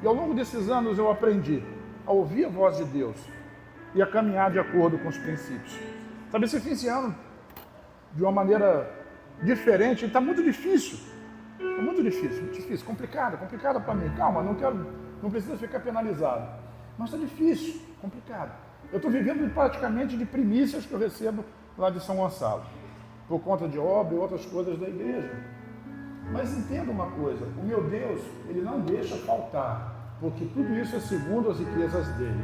A: E ao longo desses anos eu aprendi a ouvir a voz de Deus e a caminhar de acordo com os princípios. Sabe, esse fim de ano, de uma maneira diferente, está muito difícil. É muito difícil, complicado para mim. Calma, não precisa ficar penalizado. Mas está difícil, complicado. Eu estou vivendo praticamente de primícias que eu recebo lá de São Gonçalo, por conta de obra e outras coisas da igreja. Mas entenda uma coisa, o meu Deus, Ele não deixa faltar, porque tudo isso é segundo as riquezas dele.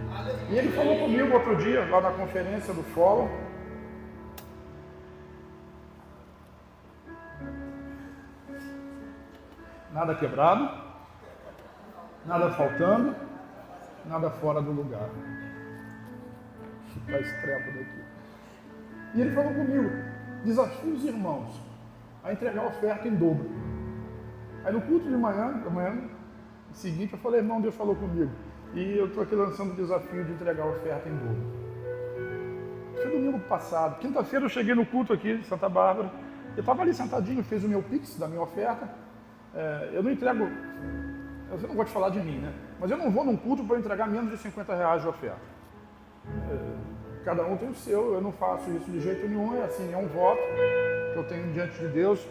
A: E Ele falou comigo outro dia, lá na conferência do Fórum, nada quebrado, nada faltando, nada fora do lugar. Está estrepo daqui. E Ele falou comigo, desafie os irmãos a entregar a oferta em dobro. Aí no culto de manhã seguinte, eu falei, irmão, Deus falou comigo. E eu estou aqui lançando o desafio de entregar a oferta em dobro. Foi domingo passado. Quinta-feira eu cheguei no culto aqui de Santa Bárbara. Eu estava ali sentadinho, fiz o meu pix da minha oferta. Eu não entrego, eu não gosto de falar de mim, né? Mas eu não vou num culto para entregar menos de R$50 de oferta. Cada um tem o seu, eu não faço isso de jeito nenhum, é assim, é um voto que eu tenho diante de Deus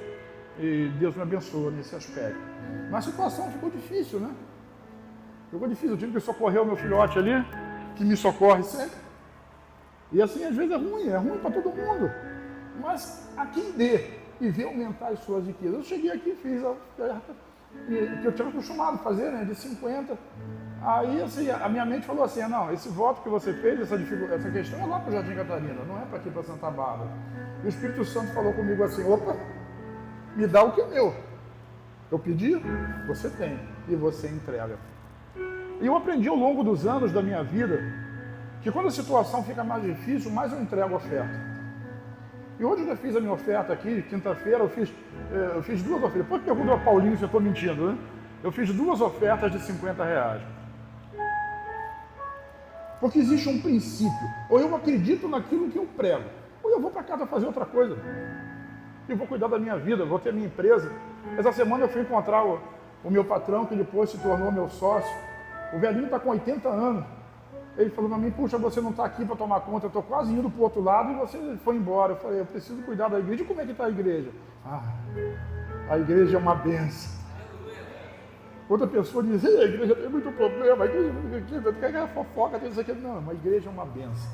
A: e Deus me abençoa nesse aspecto. Mas a situação ficou difícil, né? Ficou difícil, eu tive que socorrer o meu filhote ali, que me socorre sempre. E assim, às vezes é ruim para todo mundo. Mas a quem dê e ver aumentar as suas riquezas. Eu cheguei aqui e fiz a oferta que eu tinha acostumado a fazer, né, de 50. Aí assim, a minha mente falou assim, não, esse voto que você fez, essa questão é lá para o Jardim Catarina, não é para aqui para Santa Bárbara. E o Espírito Santo falou comigo assim, opa, me dá o que é meu. Eu pedi, você tem, e você entrega. E eu aprendi ao longo dos anos da minha vida, que quando a situação fica mais difícil, mais eu entrego a oferta. E hoje eu já fiz a minha oferta aqui, quinta-feira, eu fiz duas ofertas. Depois pergunta ao Paulinho se eu estou mentindo, né? Eu fiz duas ofertas de R$50. Porque existe um princípio. Ou eu acredito naquilo que eu prego, ou eu vou para casa fazer outra coisa. Eu vou cuidar da minha vida, vou ter a minha empresa. Essa semana eu fui encontrar o meu patrão, que depois se tornou meu sócio. O velhinho está com 80 anos. Ele falou para mim, puxa, você não está aqui para tomar conta, eu estou quase indo para o outro lado e você foi embora. Eu falei, eu preciso cuidar da igreja. E como é que está a igreja? A igreja é uma benção. Outra pessoa diz, a igreja tem muito problema, a igreja tem fofoca, tem isso aqui. Não, uma igreja é uma benção.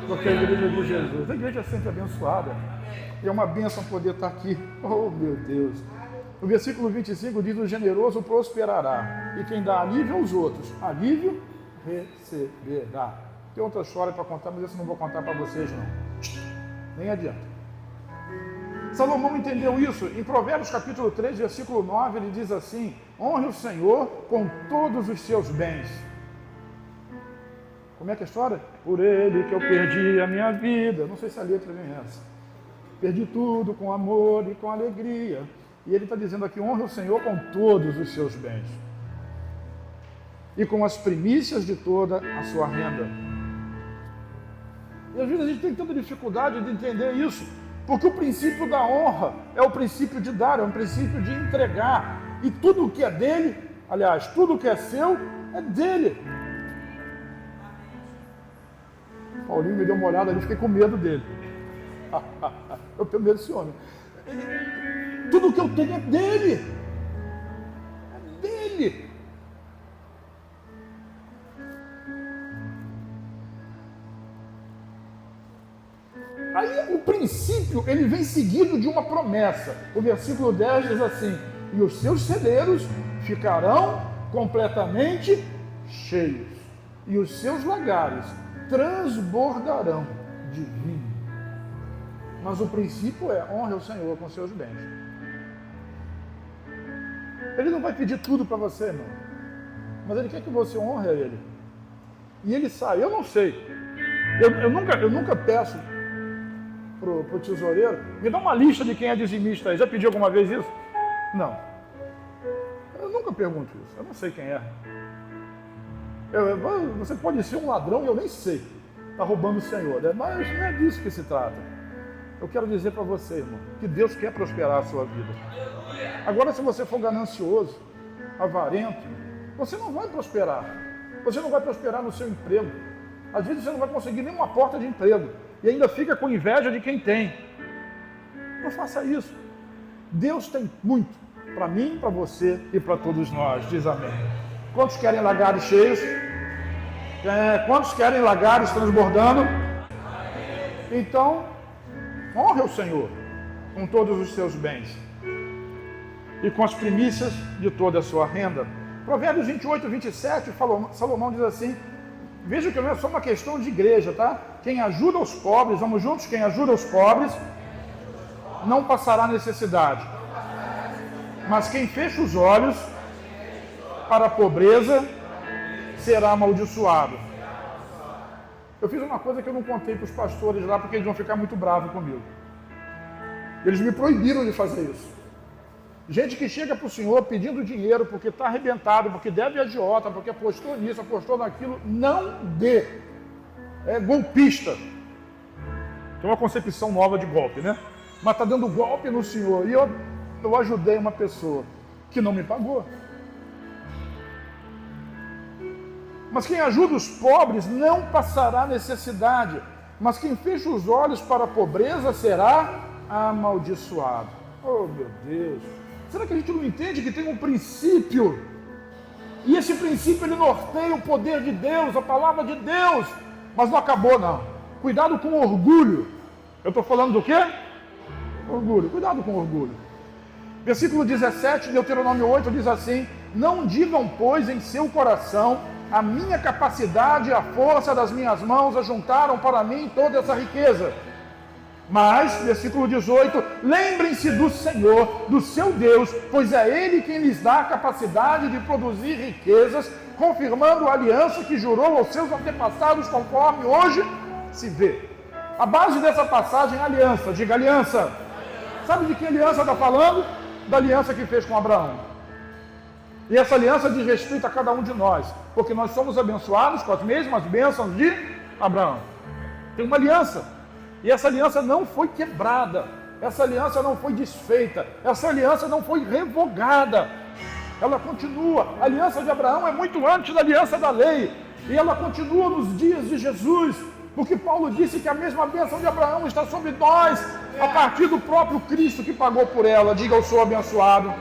A: Porque a igreja de Jesus, a igreja é sempre abençoada. E é uma benção poder estar aqui. Oh, meu Deus. O versículo 25 diz, o generoso prosperará. E quem dá alívio aos outros, alívio receberá. Tem outra história para contar, mas essa eu não vou contar para vocês não. Nem adianta. Salomão entendeu isso. Em Provérbios capítulo 3, versículo 9, ele diz assim, honre o Senhor com todos os seus bens. Como é que é a história? Por ele que eu perdi a minha vida. Não sei se a letra vem essa. Perdi tudo com amor e com alegria. E ele está dizendo aqui, honre o Senhor com todos os seus bens. E com as primícias de toda a sua renda. E às vezes a gente tem tanta dificuldade de entender isso, porque o princípio da honra é o princípio de dar, é um princípio de entregar. E tudo que é dele, aliás, tudo que é seu, é dele. Paulinho me deu uma olhada ali, fiquei com medo dele. Eu tenho medo desse homem. Tudo que eu tenho é dele. É dele. Aí o princípio, ele vem seguido de uma promessa. O versículo 10 diz assim, e os seus celeiros ficarão completamente cheios, e os seus lagares transbordarão de vinho. Mas o princípio é, honre o Senhor com seus bens. Ele não vai pedir tudo para você, irmão, mas ele quer que você honre a ele. E ele sabe, eu não sei, eu nunca peço pro tesoureiro, me dá uma lista de quem é dizimista aí. Já pediu alguma vez isso? Não. Eu nunca pergunto isso, eu não sei quem é. Você pode ser um ladrão e eu nem sei, está roubando o Senhor, né? Mas não é disso que se trata. Eu quero dizer para você, irmão, que Deus quer prosperar a sua vida. Agora, se você for ganancioso, avarento, você não vai prosperar. Você não vai prosperar no seu emprego. Às vezes você não vai conseguir nenhuma porta de emprego e ainda fica com inveja de quem tem. Não faça isso. Deus tem muito para mim, para você e para todos nós. Diz amém. Quantos querem lagares cheios? Quantos querem lagares transbordando? Então, honre o Senhor com todos os seus bens e com as primícias de toda a sua renda. Provérbios 28, 27, Salomão diz assim, veja que não é só uma questão de igreja, tá? Quem ajuda os pobres, vamos juntos? Quem ajuda os pobres não passará necessidade. Mas quem fecha os olhos para a pobreza será amaldiçoado. Eu fiz uma coisa que eu não contei para os pastores lá, porque eles vão ficar muito bravos comigo. Eles me proibiram de fazer isso. Gente que chega para o Senhor pedindo dinheiro porque está arrebentado, porque deve agiota, porque apostou nisso, apostou naquilo, não dê. É golpista. Tem uma concepção nova de golpe, né? Mas está dando golpe no Senhor. E eu ajudei uma pessoa que não me pagou. Mas quem ajuda os pobres não passará necessidade. Mas quem fecha os olhos para a pobreza será amaldiçoado. Oh, meu Deus! Será que a gente não entende que tem um princípio? E esse princípio ele norteia o poder de Deus, a palavra de Deus. Mas não acabou, não. Cuidado com o orgulho. Eu estou falando do quê? Orgulho. Cuidado com o orgulho. Versículo 17, Deuteronômio 8, diz assim, não digam, pois, em seu coração, a minha capacidade e a força das minhas mãos ajuntaram para mim toda essa riqueza. Mas, versículo 18, lembrem-se do Senhor, do seu Deus, pois é Ele quem lhes dá a capacidade de produzir riquezas, confirmando a aliança que jurou aos seus antepassados, conforme hoje se vê. A base dessa passagem é aliança, diga aliança. Sabe de que aliança está falando? Da aliança que fez com Abraão. E essa aliança diz respeito a cada um de nós, porque nós somos abençoados com as mesmas bênçãos de Abraão. Tem uma aliança. E essa aliança não foi quebrada, essa aliança não foi desfeita, essa aliança não foi revogada. Ela continua. A aliança de Abraão é muito antes da aliança da lei. E ela continua nos dias de Jesus. Porque Paulo disse que a mesma bênção de Abraão está sobre nós, a partir do próprio Cristo que pagou por ela. Diga, eu sou abençoado.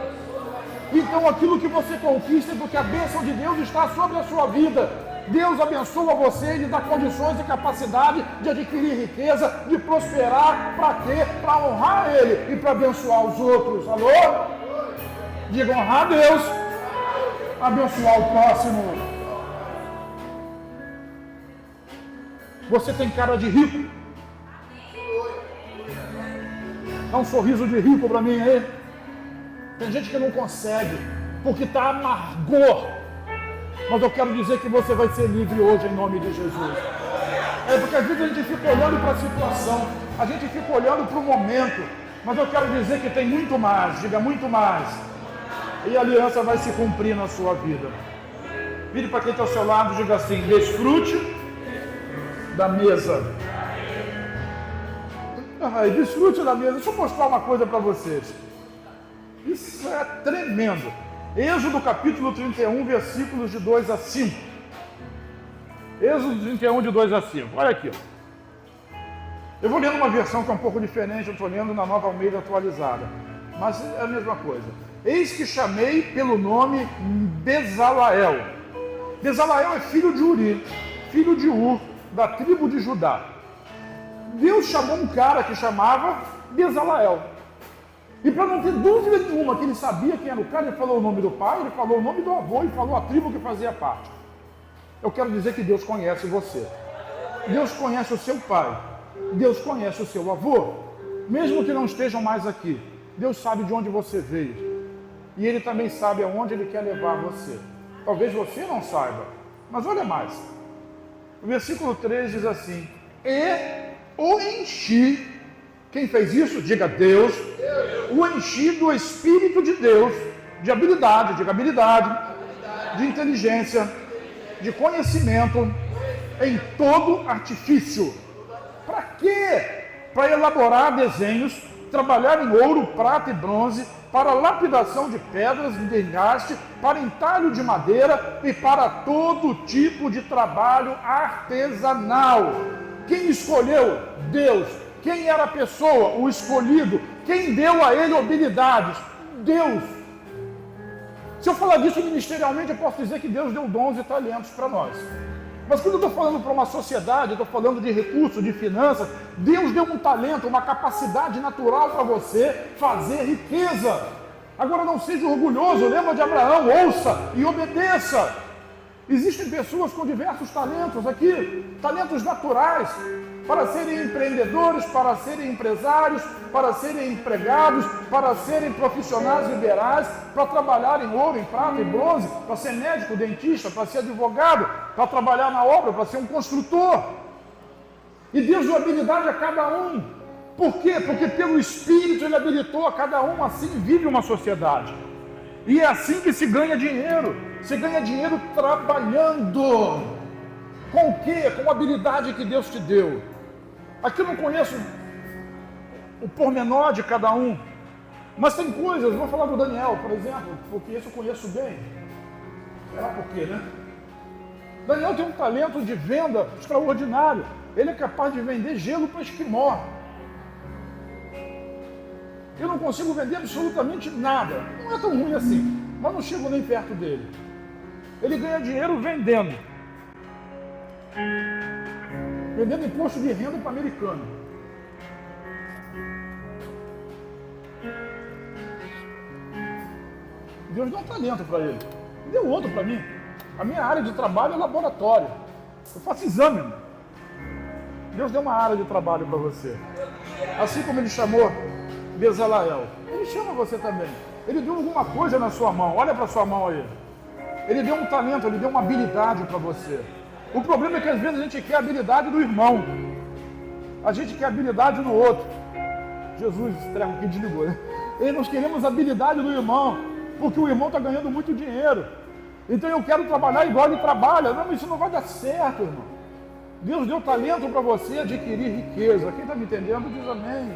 A: Então aquilo que você conquista é porque a bênção de Deus está sobre a sua vida. Deus abençoa você, Ele dá condições e capacidade de adquirir riqueza, de prosperar, para quê? Para honrar Ele e para abençoar os outros. Alô? Diga, honrar a Deus, abençoar o próximo. Você tem cara de rico? Dá um sorriso de rico para mim aí. Tem gente que não consegue, porque está amargor. Mas eu quero dizer que você vai ser livre hoje em nome de Jesus. É porque às vezes a gente fica olhando para a situação, a gente fica olhando para o momento, mas eu quero dizer que tem muito mais, diga muito mais. E a aliança vai se cumprir na sua vida. Vire para quem está ao seu lado e diga assim, desfrute da mesa. Desfrute da mesa. Deixa eu mostrar uma coisa para vocês. Isso é tremendo. Êxodo capítulo 31, versículos de 2 a 5. Êxodo 31, de 2 a 5. Olha aqui. Eu vou lendo uma versão que é um pouco diferente, eu estou lendo na Nova Almeida atualizada. Mas é a mesma coisa. Eis que chamei pelo nome Bezalael. Bezalael é filho de Uri, filho de Ur, da tribo de Judá. Deus chamou um cara que chamava Bezalael. E para não ter dúvida nenhuma que ele sabia quem era o cara, ele falou o nome do pai, ele falou o nome do avô e falou a tribo que fazia parte. Eu quero dizer que Deus conhece você. Deus conhece o seu pai. Deus conhece o seu avô. Mesmo que não estejam mais aqui, Deus sabe de onde você veio. E Ele também sabe aonde Ele quer levar você. Talvez você não saiba, mas olha mais. O versículo 3 diz assim, e o enchi. Quem fez isso? Diga Deus. O enchi do Espírito de Deus, de habilidade, diga habilidade, de inteligência, de conhecimento em todo artifício. Para quê? Para elaborar desenhos, trabalhar em ouro, prata e bronze, para lapidação de pedras de engaste, para entalho de madeira e para todo tipo de trabalho artesanal. Quem escolheu? Deus. Quem era a pessoa? O escolhido. Quem deu a ele habilidades? Deus. Se eu falar disso ministerialmente, eu posso dizer que Deus deu dons e talentos para nós. Mas quando eu estou falando para uma sociedade, eu estou falando de recursos, de finanças, Deus deu um talento, uma capacidade natural para você fazer riqueza. Agora não seja orgulhoso, lembra de Abraão, ouça e obedeça. Existem pessoas com diversos talentos aqui, talentos naturais, para serem empreendedores, para serem empresários, para serem empregados, para serem profissionais liberais, para trabalhar em ouro, em prata e bronze, para ser médico, dentista, para ser advogado, para trabalhar na obra, para ser um construtor. E Deus deu habilidade a cada um. Por quê? Porque pelo Espírito Ele habilitou a cada um, assim vive uma sociedade. E é assim que se ganha dinheiro. Se ganha dinheiro trabalhando. Com o quê? Com a habilidade que Deus te deu. Aqui eu não conheço o pormenor de cada um, mas tem coisas, vou falar do Daniel, por exemplo, porque esse eu conheço bem. Por quê, né? Daniel tem um talento de venda extraordinário. Ele é capaz de vender gelo para esquimó. Eu não consigo vender absolutamente nada. Não é tão ruim assim, mas não chego nem perto dele. Ele ganha dinheiro vendendo. Vendendo imposto de renda para americano. Deus deu um talento para ele. Deu outro para mim. A minha área de trabalho é laboratório. Eu faço exame. Deus deu uma área de trabalho para você. Assim como Ele chamou Bezaleel, Ele chama você também. Ele deu alguma coisa na sua mão. Olha para sua mão aí. Ele deu um talento, Ele deu uma habilidade para você. O problema é que às vezes a gente quer a habilidade do irmão. A gente quer a habilidade do outro. Jesus, treco que desligou, né? E nós queremos a habilidade do irmão, porque o irmão está ganhando muito dinheiro. Então eu quero trabalhar igual ele trabalha. Não, mas isso não vai dar certo, irmão. Deus deu talento para você adquirir riqueza. Quem está me entendendo diz amém.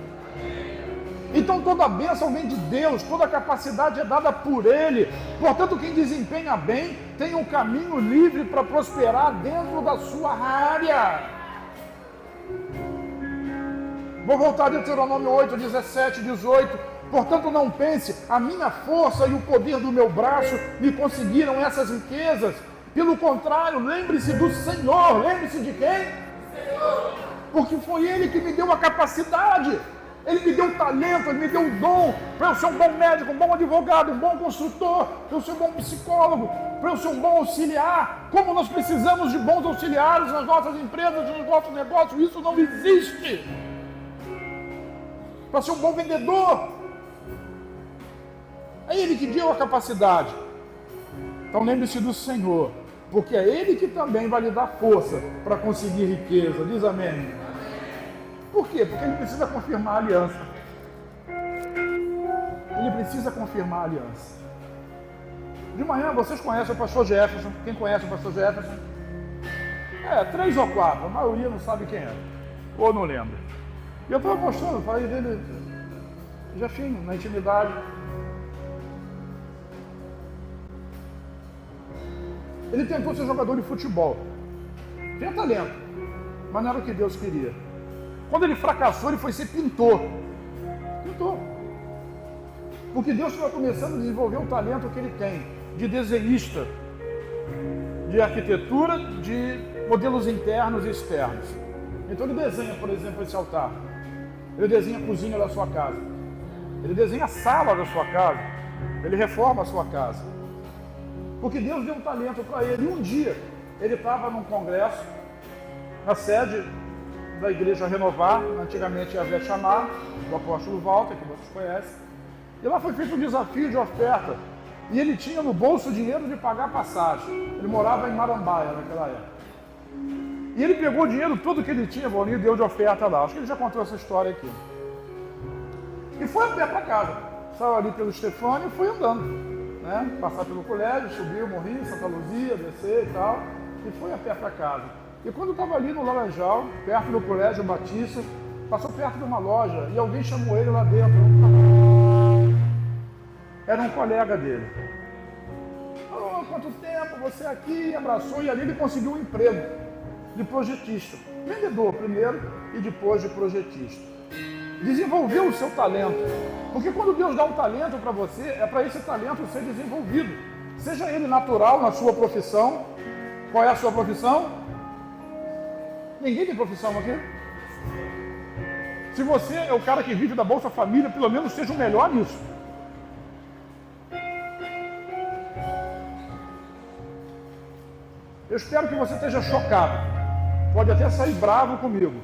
A: Então toda a bênção vem de Deus, toda a capacidade é dada por Ele. Portanto, quem desempenha bem tem um caminho livre para prosperar dentro da sua área. Vou voltar a Deuteronômio 8, 17, 18. Portanto, não pense, a minha força e o poder do meu braço me conseguiram essas riquezas. Pelo contrário, lembre-se do Senhor. Lembre-se de quem? Senhor. Porque foi Ele que me deu a capacidade. Ele me deu um talento, Ele me deu um dom para eu ser um bom médico, um bom advogado, um bom construtor, para eu ser um bom psicólogo, para eu ser um bom auxiliar. Como nós precisamos de bons auxiliares nas nossas empresas, nos nossos negócios, isso não existe. Para ser um bom vendedor. É Ele que deu a capacidade. Então lembre-se do Senhor, porque é Ele que também vai lhe dar força para conseguir riqueza. Diz amém. Por quê? Porque Ele precisa confirmar a aliança. Ele precisa confirmar a aliança. De manhã, vocês conhecem o pastor Jefferson? Quem conhece o pastor Jefferson? 3 ou 4, a maioria não sabe quem é. Ou não lembra. E eu estava mostrando, falei dele, Jefinho, na intimidade. Ele tentou ser jogador de futebol. Tem talento, mas não era o que Deus queria. Quando ele fracassou, ele foi ser pintor. Pintor. Porque Deus estava começando a desenvolver o talento que ele tem, de desenhista, de arquitetura, de modelos internos e externos. Então ele desenha, por exemplo, esse altar. Ele desenha a cozinha da sua casa. Ele desenha a sala da sua casa. Ele reforma a sua casa. Porque Deus deu um talento para ele. E um dia, ele estava num congresso, na sede da Igreja Renovar, antigamente havia chamar, do apóstolo Walter, que vocês conhecem. E lá foi feito um desafio de oferta. E ele tinha no bolso dinheiro de pagar passagem. Ele morava em Marambaia naquela época. E ele pegou o dinheiro todo que ele tinha, Bolinho, e deu de oferta lá. Acho que ele já contou essa história aqui. E foi a pé para casa. Saiu ali pelo Estefânio e foi andando. né? Passar pelo colégio, subiu, morri, Santa Luzia, descer e tal, e foi a pé para casa. E quando estava ali no Laranjal, perto do Colégio Batista, passou perto de uma loja e alguém chamou ele lá dentro. Era um colega dele. Oh, quanto tempo você aqui, abraçou, e ali ele conseguiu um emprego de projetista. Vendedor primeiro e depois de projetista. Desenvolveu o seu talento. Porque quando Deus dá um talento para você, é para esse talento ser desenvolvido. Seja ele natural na sua profissão. Qual é a sua profissão? Ninguém tem profissão aqui. Se você é o cara que vive da Bolsa Família, pelo menos seja o melhor nisso. Eu espero que você esteja chocado. Pode até sair bravo comigo.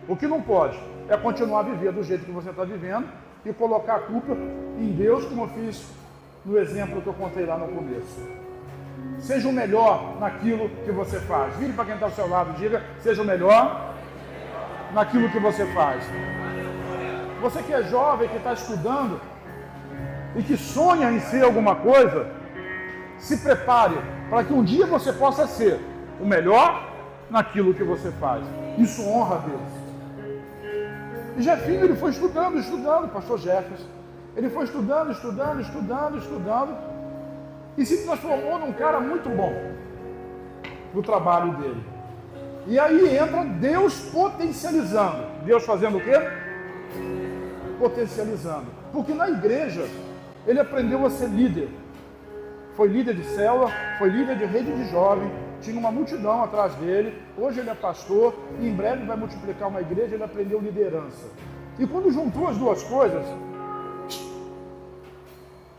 A: O que não pode é continuar a viver do jeito que você está vivendo e colocar a culpa em Deus, como eu fiz no exemplo que eu contei lá no começo. Seja o melhor naquilo que você faz. Vire para quem está ao seu lado e diga, seja o melhor naquilo que você faz. Você que é jovem, que está estudando e que sonha em ser alguma coisa, se prepare para que um dia você possa ser o melhor naquilo que você faz. Isso honra a Deus. E Jefinho, ele foi estudando, pastor Jefferson. Ele foi estudando e se transformou num cara muito bom no trabalho dele. E aí entra Deus potencializando. Deus fazendo o quê? Potencializando. Porque na igreja ele aprendeu a ser líder. Foi líder de célula, foi líder de rede de jovem, tinha uma multidão atrás dele. Hoje ele é pastor e em breve vai multiplicar uma igreja. Ele aprendeu liderança. E quando juntou as duas coisas,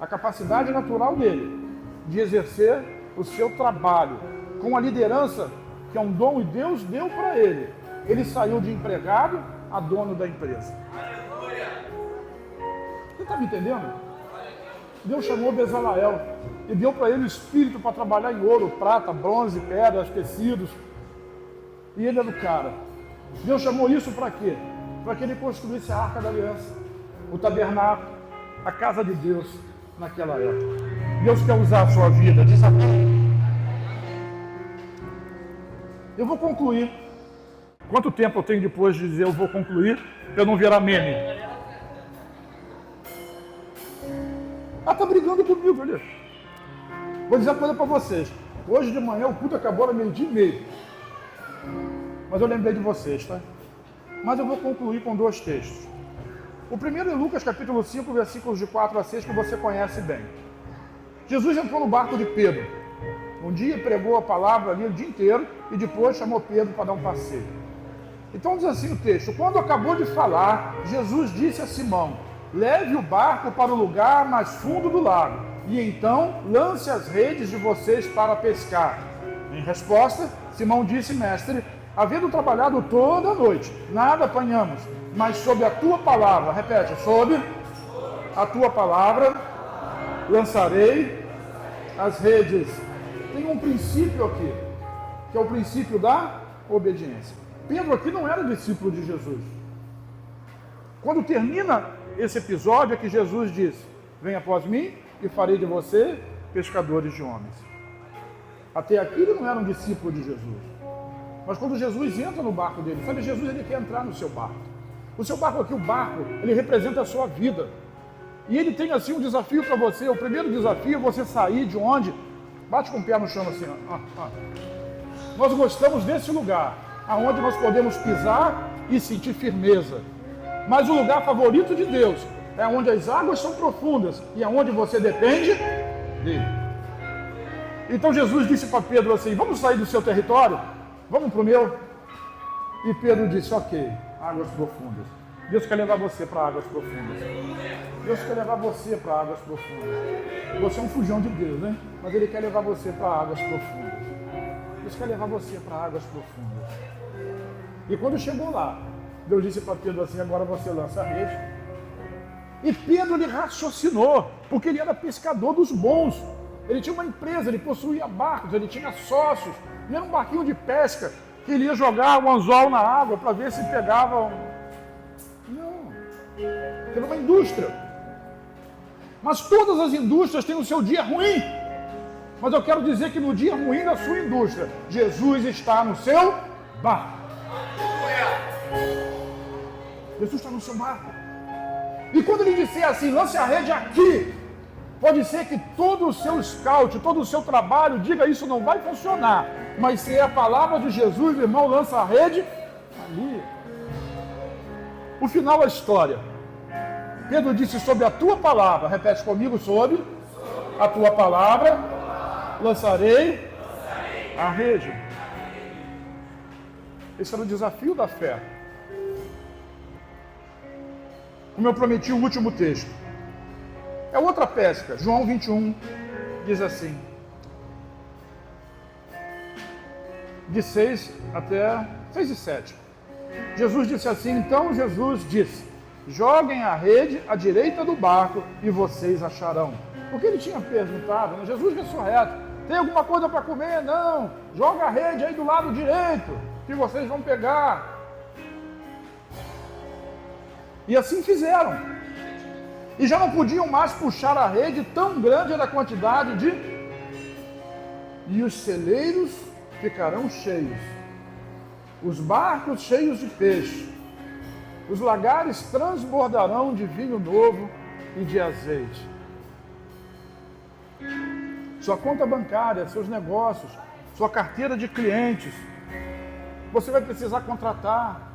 A: a capacidade natural dele de exercer o seu trabalho com a liderança, que é um dom e Deus deu para ele, ele saiu de empregado a dono da empresa. Você está me entendendo? Deus chamou Bezalael e deu para ele o espírito para trabalhar em ouro, prata, bronze, pedras, tecidos. E ele era o cara. Deus chamou isso para quê? Para que ele construísse a Arca da Aliança, o tabernáculo, a casa de Deus naquela época. Deus quer usar a sua vida. Eu vou concluir. Quanto tempo eu tenho depois de dizer eu vou concluir, para eu não virar meme? Ah, tá brigando comigo ali. Vou dizer uma coisa para vocês. Hoje de manhã o culto acabou às 12:30. Mas eu lembrei de vocês, tá? Mas eu vou concluir com 2 textos. O primeiro é Lucas capítulo 5, versículos de 4 a 6, que você conhece bem. Jesus entrou no barco de Pedro. Um dia pregou a palavra ali o dia inteiro e depois chamou Pedro para dar um passeio. Então diz assim o texto: quando acabou de falar, Jesus disse a Simão: leve o barco para o lugar mais fundo do lago e então lance as redes de vocês para pescar. Em resposta, Simão disse: mestre, havendo trabalhado toda a noite, nada apanhamos, mas sob a tua palavra, repete, sob a tua palavra, lançarei as redes. Tem um princípio aqui, que é o princípio da obediência. Pedro aqui não era discípulo de Jesus. Quando termina esse episódio é que Jesus diz: venha após mim e farei de você pescadores de homens. Até aqui ele não era um discípulo de Jesus. Mas quando Jesus entra no barco dele, sabe, Jesus ele quer entrar no seu barco. O seu barco aqui, o barco, ele representa a sua vida. E ele tem assim um desafio para você. O primeiro desafio é você sair de onde? Bate com o pé no chão assim. Nós gostamos desse lugar, aonde nós podemos pisar e sentir firmeza. Mas o lugar favorito de Deus é onde as águas são profundas e é onde você depende dele. Então Jesus disse para Pedro assim: vamos sair do seu território? Vamos para o meu? E Pedro disse: ok, águas profundas. Deus quer levar você para águas profundas. Deus quer levar você para águas profundas. Você é um fujão de Deus, né? Mas Ele quer levar você para águas profundas. Deus quer levar você para águas profundas. E quando chegou lá, Deus disse para Pedro assim: agora você lança a rede. E Pedro, ele raciocinou, porque ele era pescador dos bons. Ele tinha uma empresa, ele possuía barcos, ele tinha sócios. Ele era um barquinho de pesca, que ele ia jogar um anzol na água para ver se pegava um... Não, era uma indústria. Mas todas as indústrias têm o seu dia ruim. Mas eu quero dizer que no dia ruim da sua indústria, Jesus está no seu barco. Jesus está no seu barco. E quando ele disser assim, lance a rede aqui, pode ser que todo o seu scout, todo o seu trabalho diga isso não vai funcionar. Mas se é a palavra de Jesus, irmão, lança a rede ali. O final da história. Pedro disse sobre a tua palavra, repete comigo, sobre a tua palavra, lançarei a rede. Esse era o desafio da fé. Como eu prometi, o último texto. É outra pesca. João 21 diz assim. De 6 até 6 e 7. Jesus disse assim, então Jesus disse, joguem a rede à direita do barco e vocês acharão. Porque ele tinha perguntado, né? Jesus ressurreto, tem alguma coisa para comer? Não, joga a rede aí do lado direito, que vocês vão pegar. E assim fizeram. E já não podiam mais puxar a rede, tão grande era a quantidade de... E os celeiros ficarão cheios, os barcos cheios de peixe, os lagares transbordarão de vinho novo e de azeite. Sua conta bancária, seus negócios, sua carteira de clientes, você vai precisar contratar.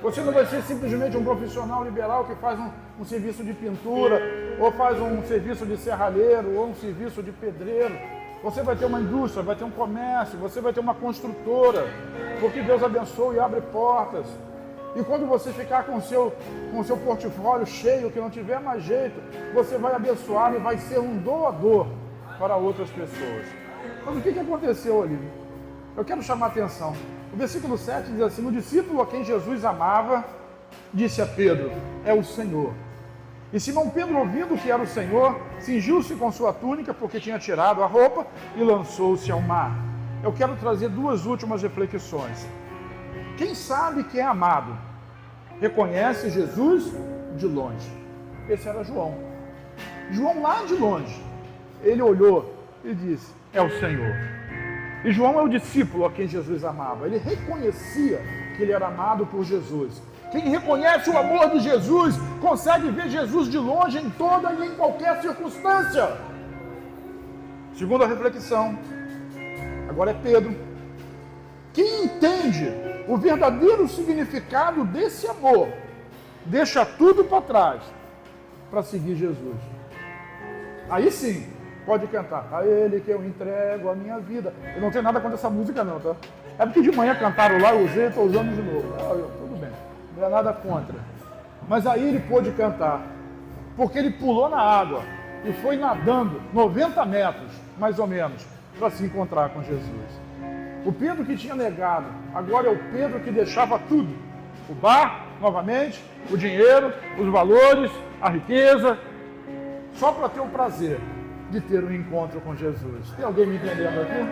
A: Você não vai ser simplesmente um profissional liberal que faz um serviço de pintura, ou faz um serviço de serralheiro, ou um serviço de pedreiro. Você vai ter uma indústria, vai ter um comércio, você vai ter uma construtora, porque Deus abençoa e abre portas. E quando você ficar com o seu portfólio cheio, que não tiver mais jeito, você vai abençoar e vai ser um doador para outras pessoas. Mas o que aconteceu ali? Eu quero chamar a atenção. O versículo 7 diz assim, o discípulo a quem Jesus amava, disse a Pedro, é o Senhor. E Simão Pedro, ouvindo que era o Senhor, cingiu-se com sua túnica, porque tinha tirado a roupa, e lançou-se ao mar. Eu quero trazer duas últimas reflexões. Quem sabe que é amado, reconhece Jesus de longe. Esse era João. João lá de longe, ele olhou e disse, é o Senhor. E João é o discípulo a quem Jesus amava. Ele reconhecia que ele era amado por Jesus. Quem reconhece o amor de Jesus, consegue ver Jesus de longe em toda e em qualquer circunstância. Segunda reflexão, agora é Pedro. Quem entende o verdadeiro significado desse amor, deixa tudo para trás para seguir Jesus. Aí sim, pode cantar, a Ele que eu entrego a minha vida. Eu não tenho nada contra essa música não, tá? É porque de manhã cantaram lá, eu usei, estou usando de novo. Tudo bem, não é nada contra. Mas aí ele pôde cantar, porque ele pulou na água e foi nadando 90 metros, mais ou menos, para se encontrar com Jesus. O Pedro que tinha negado, agora é o Pedro que deixava tudo. O bar, novamente, o dinheiro, os valores, a riqueza, só para ter o prazer de ter um encontro com Jesus. Tem alguém me entendendo aqui?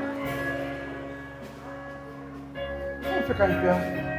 A: Vamos ficar em pé.